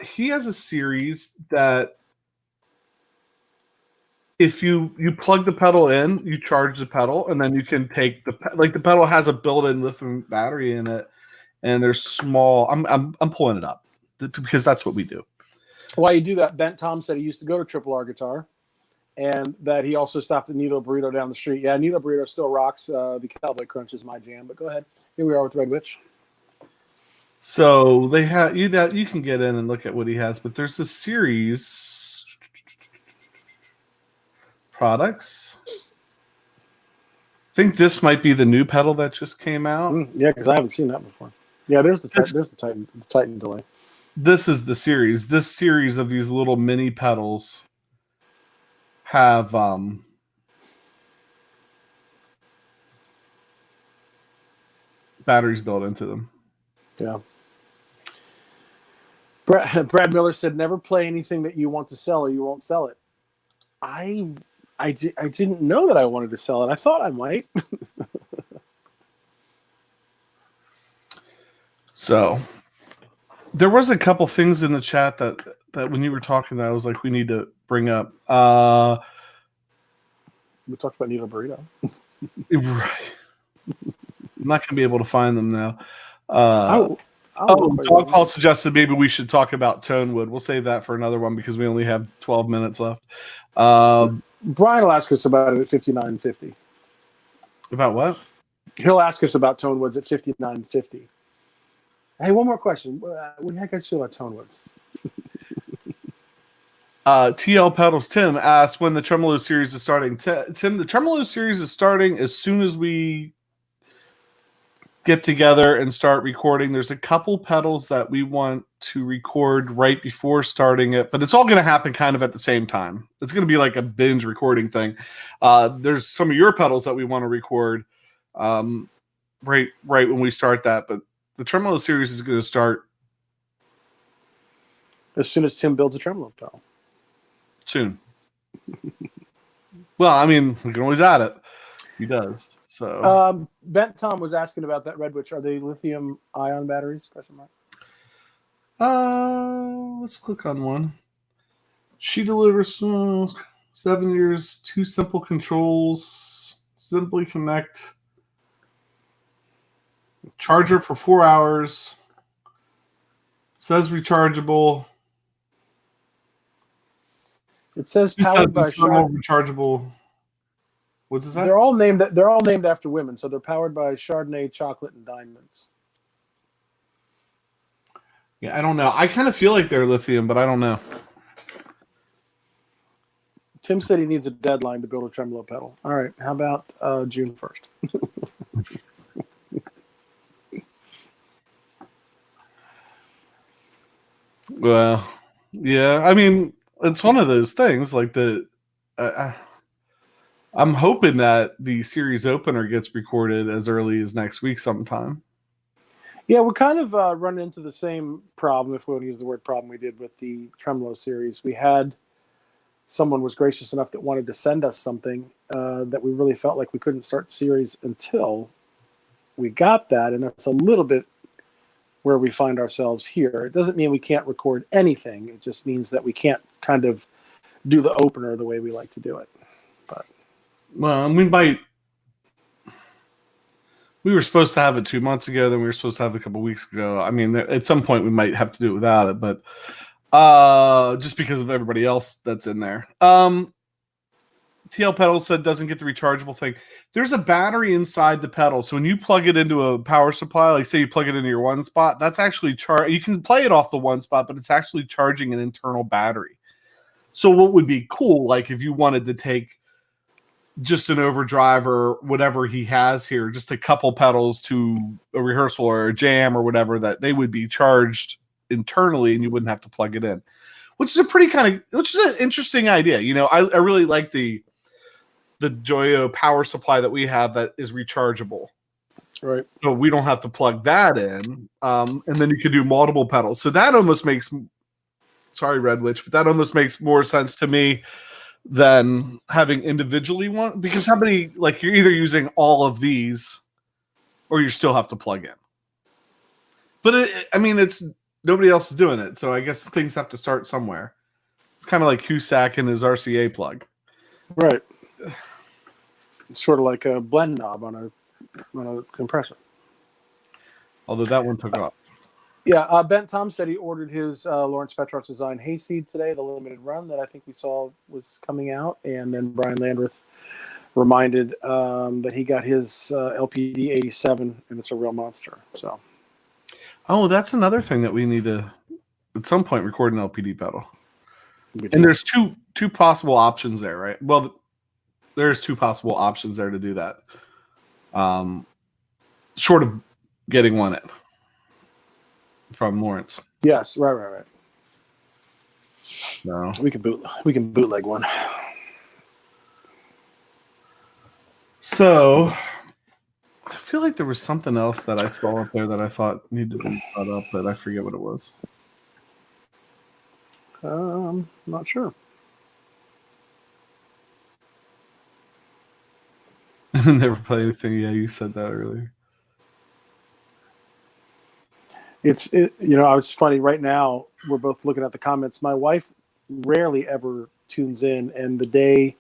He has a series that if you plug the pedal in, you charge the pedal, and then you can take the pedal has a built-in lithium battery in it, and they're small. I'm pulling it up because that's what we do. While you do that, Bent Tom said he used to go to Triple R Guitar, and that he also stopped at Needle Burrito down the street. Yeah, Needle Burrito still rocks. The Cowboy Crunch is my jam. But go ahead. Here we are with Red Witch. So they have you can get in and look at what he has, but there's a series products. I think this might be the new pedal that just came out. Yeah, because I haven't seen that before. Yeah, there's the Titan delay. This is the series. This series of these little mini pedals have batteries built into them. Yeah. Brad Miller said, "Never play anything that you want to sell, or you won't sell it." I didn't know that I wanted to sell it. I thought I might. So there was a couple things in the chat that when you were talking, that I was like, we need to bring up. We talked about Needle Burrito. Right. I'm not going to be able to find them now. Dog Paul suggested maybe we should talk about Tonewood. We'll save that for another one because we only have 12 minutes left. Brian will ask us about it at 59.50. About what? He'll ask us about Tonewoods at 59.50. Hey, one more question. What do you guys feel about Tonewoods? TL Pedals Tim asked when the Tremolo series is starting. Tim, the Tremolo series is starting as soon as we get together and start recording. There's a couple pedals that we want to record right before starting it, but it's all going to happen kind of at the same time. It's going to be like a binge recording thing. There's some of your pedals that we want to record right when we start that, but the Tremolo series is going to start as soon as Tim builds a tremolo pedal. Soon. Well, I mean, we can always add it. He does. So Bent Tom was asking about that Red Witch. Are they lithium ion batteries? Question mark. Let's click on one. She delivers 7 years, 2 simple controls. Simply connect. Charger for 4 hours. Says rechargeable. It says He said powered by internal rechargeable. What's it say? They're all named after women, so they're powered by Chardonnay, chocolate, and diamonds. Yeah, I don't know. I kind of feel like they're lithium, but I don't know. Tim said he needs a deadline to build a tremolo pedal. All right, how about June 1st? Well, yeah. I mean, it's one of those things. Like I'm hoping that the series opener gets recorded as early as next week sometime. Yeah, we're kind of running into the same problem, if we want to use the word problem, we did with the Tremolo series. We had someone was gracious enough that wanted to send us something that we really felt like we couldn't start the series until we got that, and that's a little bit where we find ourselves here. It doesn't mean we can't record anything. It just means that we can't kind of do the opener the way we like to do it. But well, we were supposed to have it 2 months ago, then we were supposed to have it a couple weeks ago. I mean, at some point we might have to do it without it, but just because of everybody else that's in there. TL Pedal said doesn't get the rechargeable thing. There's a battery inside the pedal, so when you plug it into a power supply, like say you plug it into your one spot, that's actually you can play it off the one spot, but it's actually charging an internal battery. So what would be cool, like if you wanted to take just an overdrive or whatever he has here, just a couple pedals to a rehearsal or a jam or whatever, that they would be charged internally and you wouldn't have to plug it in, which is an interesting idea. You know, I really like the Joyo power supply that we have that is rechargeable. right. So we don't have to plug that in. And then you could do multiple pedals. So that almost makes, sorry, Red Witch, but that almost makes more sense to me than having individually one, because how many, like you're either using all of these or you still have to plug in. But it's nobody else is doing it. So I guess things have to start somewhere. It's kind of like Cusack and his RCA plug. Right. It's sort of like a blend knob on a compressor. Although that one took off. Yeah, Bent Tom said he ordered his Lawrence Petrarch design Hayseed today, the limited run that I think we saw was coming out. And then Brian Landreth reminded that he got his LPD 87, and it's a real monster. So, oh, that's another thing that we need to, at some point, record an LPD pedal. And there's two possible options there, right? Well, there's two possible options there to do that. Short of getting one in from Lawrence. Yes, right. No. We can bootleg one. So I feel like there was something else that I saw up there that I thought needed to be brought up, but I forget what it was. Not sure. Never play anything. Yeah, you said that earlier. I was funny right now. We're both looking at the comments. My wife rarely ever tunes in, and the day,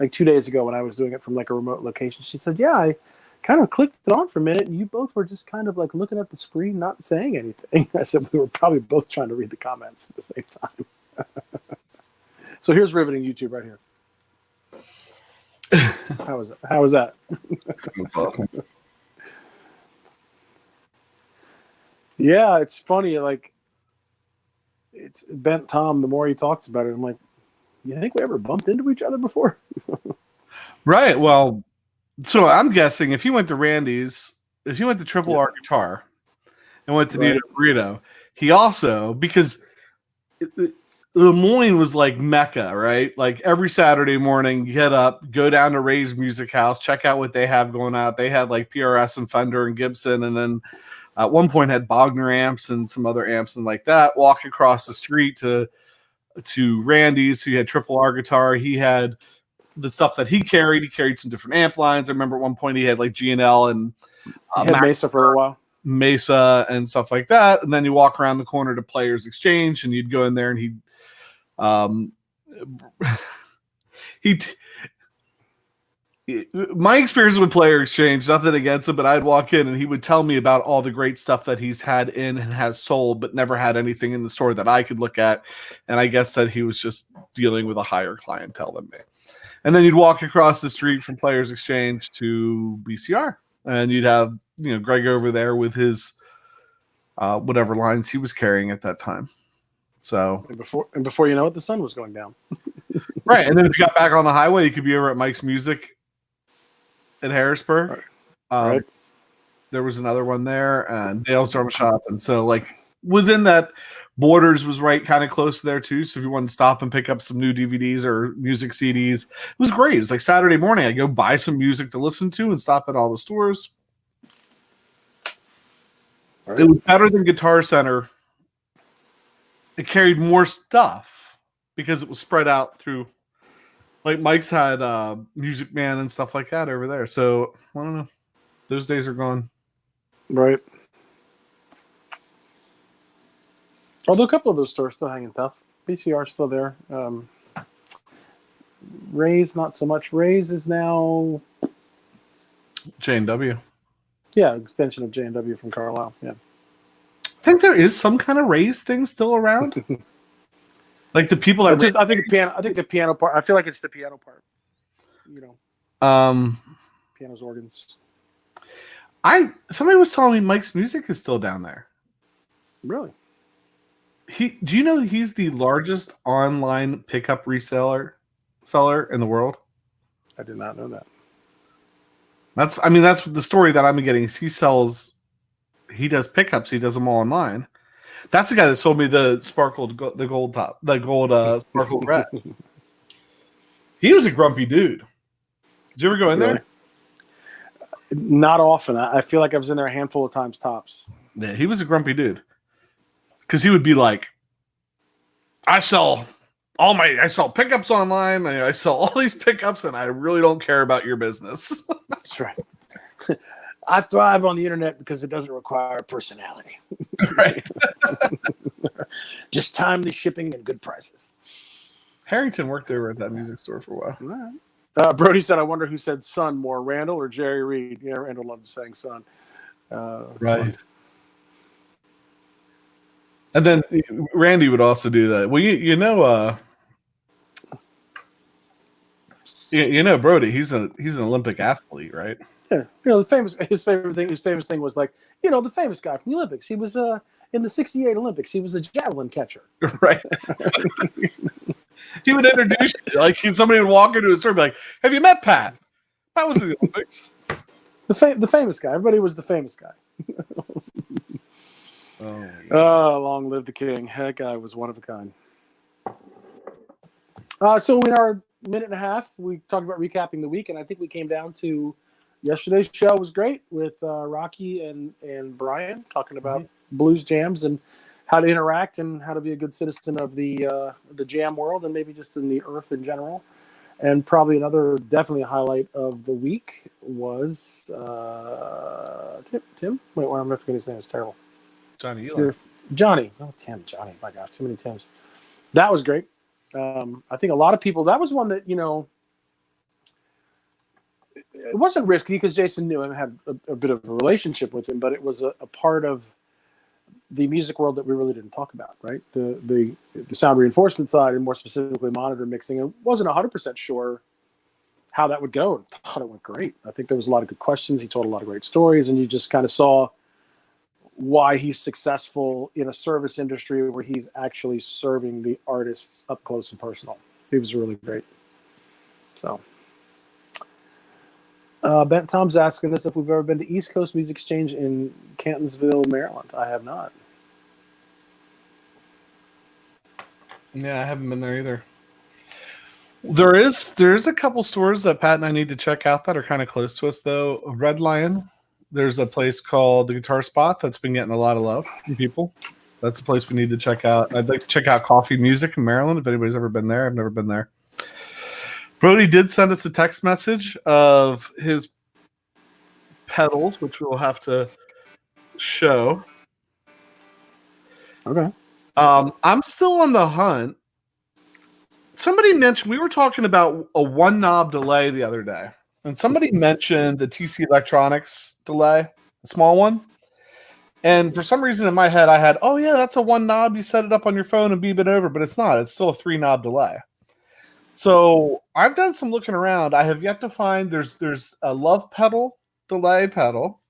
like 2 days ago when I was doing it from like a remote location, she said, yeah, I kind of clicked it on for a minute, and you both were just kind of like looking at the screen, not saying anything. I said we were probably both trying to read the comments at the same time. So here's riveting YouTube right here. How was that? That's awesome. Yeah, it's funny. Like, it's Bent Tom. The more he talks about it, I'm like, you think we ever bumped into each other before? Right. Well, so I'm guessing if you went to Randy's, if you went to Triple R Guitar and went to Nito Burrito, he also, because Lemoyne was like Mecca, right? Like every Saturday morning, you get up, go down to Ray's Music House, check out what they have going out. They had like PRS and Fender and Gibson, and then at one point had Bogner amps and some other amps and like that. Walk across the street to Randy's, who had Triple R Guitar. He had the stuff that he carried. He carried some different amp lines. I remember at one point he had like G&L and he had Mesa for a while. Mesa and stuff like that. And then you walk around the corner to Players Exchange, and you'd go in there and my experience with Player Exchange, nothing against him, but I'd walk in and he would tell me about all the great stuff that he's had in and has sold, but never had anything in the store that I could look at. And I guess that he was just dealing with a higher clientele than me. And then you'd walk across the street from Players Exchange to BCR, and you'd have Greg over there with his whatever lines he was carrying at that time. So and before you know it, the sun was going down. Right, and then if you got back on the highway, you could be over at Mike's Music in Harrisburg. Right. There was another one there, and Dale's Drum Shop, and so within that, Borders was right kind of close there too. So if you wanted to stop and pick up some new DVDs or music CDs, it was great. It was like Saturday morning. I go buy some music to listen to and stop at all the stores. Right. It was better than Guitar Center. It carried more stuff because it was spread out through. Like Mike's had Music Man and stuff like that over there. So I don't know. Those days are gone. Right. Although a couple of those stores still hanging tough. BCR's still there. Ray's not so much. Ray's is now J&W. Yeah, extension of J&W from Carlisle. Yeah. I think there is some kind of Ray's thing still around. Like the people that I think the piano part. I feel like it's the piano part. Pianos, organs. Somebody was telling me Mike's Music is still down there. Really? Do you know he's the largest online pickup seller in the world? I did not know that. That's the story that I'm getting. He does pickups. He does them all online. That's the guy that sold me the gold sparkled red. He was a grumpy dude. Did you ever go in there? Not often. I feel like I was in there a handful of times tops. Yeah, he was a grumpy dude. Because he would be like, I sell pickups online. I sell all these pickups, and I really don't care about your business. That's right. I thrive on the internet because it doesn't require personality. Right. Just timely shipping and good prices. Harrington worked over at that music store for a while. Brody said, I wonder who said son more, Randall or Jerry Reed. Yeah, Randall loved saying son. Right. Funny. And then Randy would also do that. Well, Brody, he's an Olympic athlete, right? Yeah. His famous thing was like, the famous guy from the Olympics. He was in the 68 Olympics. He was a javelin catcher. Right. He would introduce you. Like somebody would walk into a store and be like, have you met Pat? Pat was in the Olympics. The famous guy. Everybody was the famous guy. Oh, long live the king. That guy was one of a kind. So in our minute and a half, we talked about recapping the week, and I think we came down to yesterday's show was great with Rocky and Brian talking about blues jams and how to interact and how to be a good citizen of the jam world and maybe just in the earth in general. And probably definitely a highlight of the week was Tim? Wait, I'm not forgetting his name. It's terrible. Johnny Eli. Johnny. Oh, Tim. Johnny. My gosh, too many Tims. That was great. I think a lot of people, that was one that, it wasn't risky because Jason knew him, had a bit of a relationship with him, but it was a part of the music world that we really didn't talk about, right? The sound reinforcement side and more specifically monitor mixing. I wasn't 100% sure how that would go. I thought it went great. I think there was a lot of good questions. He told a lot of great stories, and you just kind of saw why he's successful in a service industry where he's actually serving the artists up close and personal. He was really great. So, Ben Tom's asking us if we've ever been to East Coast Music Exchange in Cantonsville, Maryland. I have not. Yeah, I haven't been there either. There is a couple stores that Pat and I need to check out that are kind of close to us, though. Red Lion. There's a place called the Guitar Spot that's been getting a lot of love from people. That's a place we need to check out. I'd like to check out Coffee Music in Maryland if anybody's ever been there. I've never been there. Brody did send us a text message of his pedals, which we'll have to show. Okay. I'm still on the hunt. Somebody mentioned we were talking about a one knob delay the other day. and somebody mentioned the TC Electronics delay, the small one. And for some reason in my head, I had, oh yeah, that's a 1 knob. You set it up on your phone and beep it over, but it's not. It's still a 3 knob delay. So I've done some looking around. I have yet to find there's a Love pedal delay pedal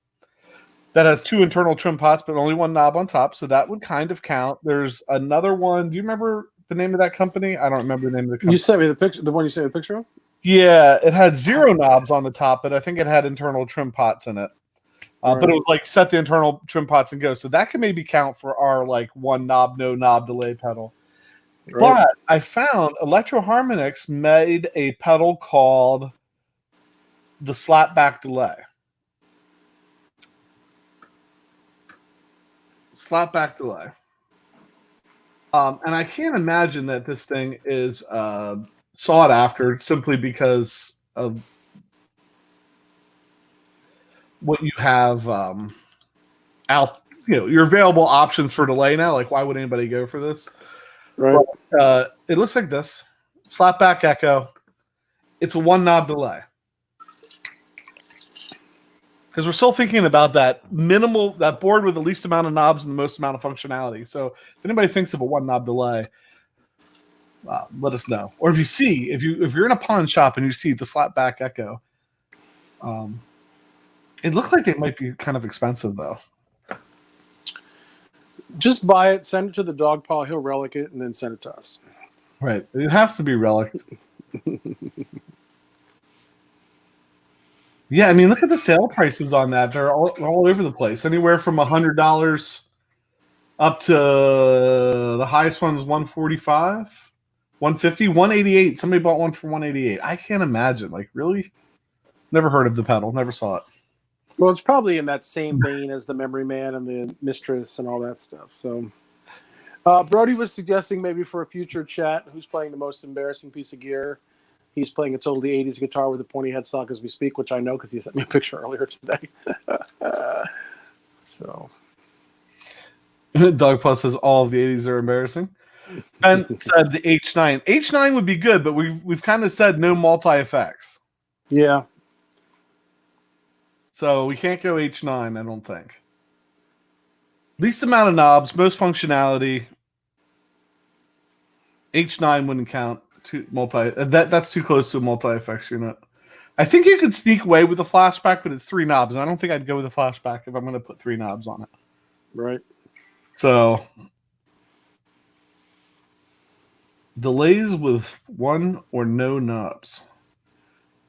that has 2 internal trim pots, but only 1 knob on top. So that would kind of count. There's another one. Do you remember the name of that company? I don't remember the name of the company. You sent me the picture. The one you sent me the picture of? Yeah, it had 0 knobs on the top, but I think it had internal trim pots in it. But it was like set the internal trim pots and go. So that can maybe count for our like 1 knob, no knob delay pedal. Right. But I found Electro Harmonix made a pedal called the Slapback Delay. Slapback Delay. And I can't imagine that this thing is sought after simply because of what you have out, your available options for delay now. Like, why would anybody go for this? Right. But, it looks like this. Slapback Echo. It's a 1 knob delay. Because we're still thinking about that board with the least amount of knobs and the most amount of functionality. So if anybody thinks of a 1 knob delay, let us know. Or if you're in a pawn shop and you see the Slapback Echo, it looks like they might be kind of expensive though. Just buy it, send it to the dog paw, he'll relic it, and then send it to us. Right. It has to be relic. Yeah, I mean, look at the sale prices on that. They're all over the place. Anywhere from $100 up to the highest one is $145, $150, $188. Somebody bought one for $188. I can't imagine. Like, really? Never heard of the pedal. Never saw it. Well, it's probably in that same vein as the Memory Man and the Mistress and all that stuff. So, Brody was suggesting maybe for a future chat, who's playing the most embarrassing piece of gear. He's playing a totally 80s guitar with a pointy headstock as we speak, which I know because he sent me a picture earlier today. So, Doug Plus says all of the 80s are embarrassing. And said the H9. H9 would be good, but we've kind of said no multi-effects. Yeah. So we can't go H9, I don't think. Least amount of knobs, most functionality. H9 wouldn't count. That's too close to a multi-effects unit. I think you could sneak away with a flashback, but it's 3 knobs. And I don't think I'd go with a flashback if I'm going to put 3 knobs on it. Right. So delays with 1 or no knobs.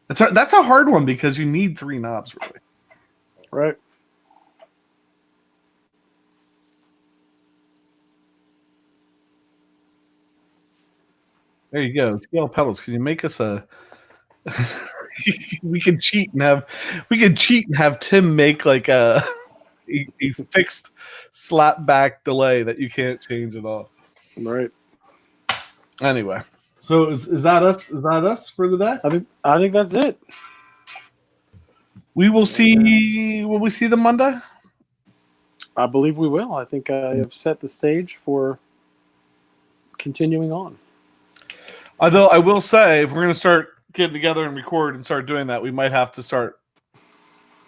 That's a hard one because you need 3 knobs, really. Right. There you go. TL pedals. Can you make us a? we can cheat and have Tim make like a fixed slapback delay that you can't change at all. Right. Anyway, so is that us? Is that us for the day? I think that's it. We will see. Will we see them Monday? I believe we will. I think I have set the stage for continuing on. Although I will say, if we're going to start getting together and record and start doing that, we might have to start.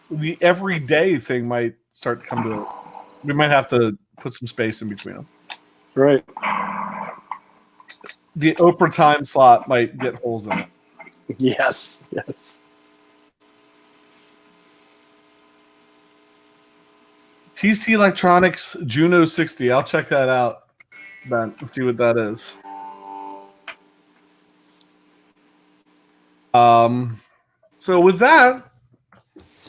The everyday thing might start to come to it. We might have to put some space in between them. Right. The Oprah time slot might get holes in it. Yes. Yes. TC Electronics Juno 60. I'll check that out, Ben. Let's see what that is. So with that,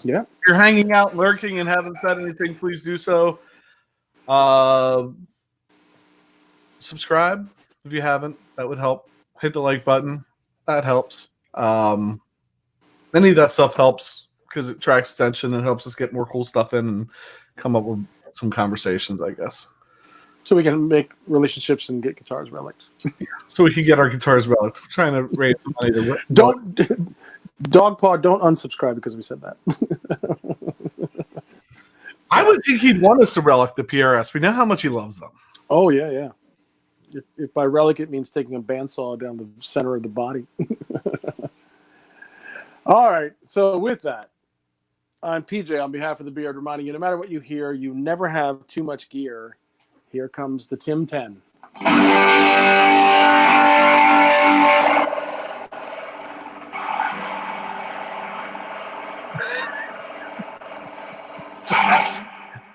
yeah, if you're hanging out, lurking, and haven't said anything, please do so. Subscribe if you haven't. That would help. Hit the like button. That helps. Any of that stuff helps because it tracks attention and helps us get more cool stuff in and come up with some conversations, I guess. So we can make relationships and get guitars relics. So we can get our guitars relics. We're trying to raise the money to don't Dogpaw, don't unsubscribe because we said that. I would think he'd want us to relic the PRS. We know how much he loves them. Oh yeah, yeah. If by relic it means taking a bandsaw down the center of the body. All right. So with that, I'm PJ on behalf of the Beard, reminding you, no matter what you hear, you never have too much gear. Here comes the Tim 10.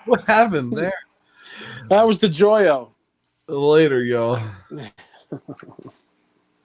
What happened there? That was the Joyo. Later, y'all.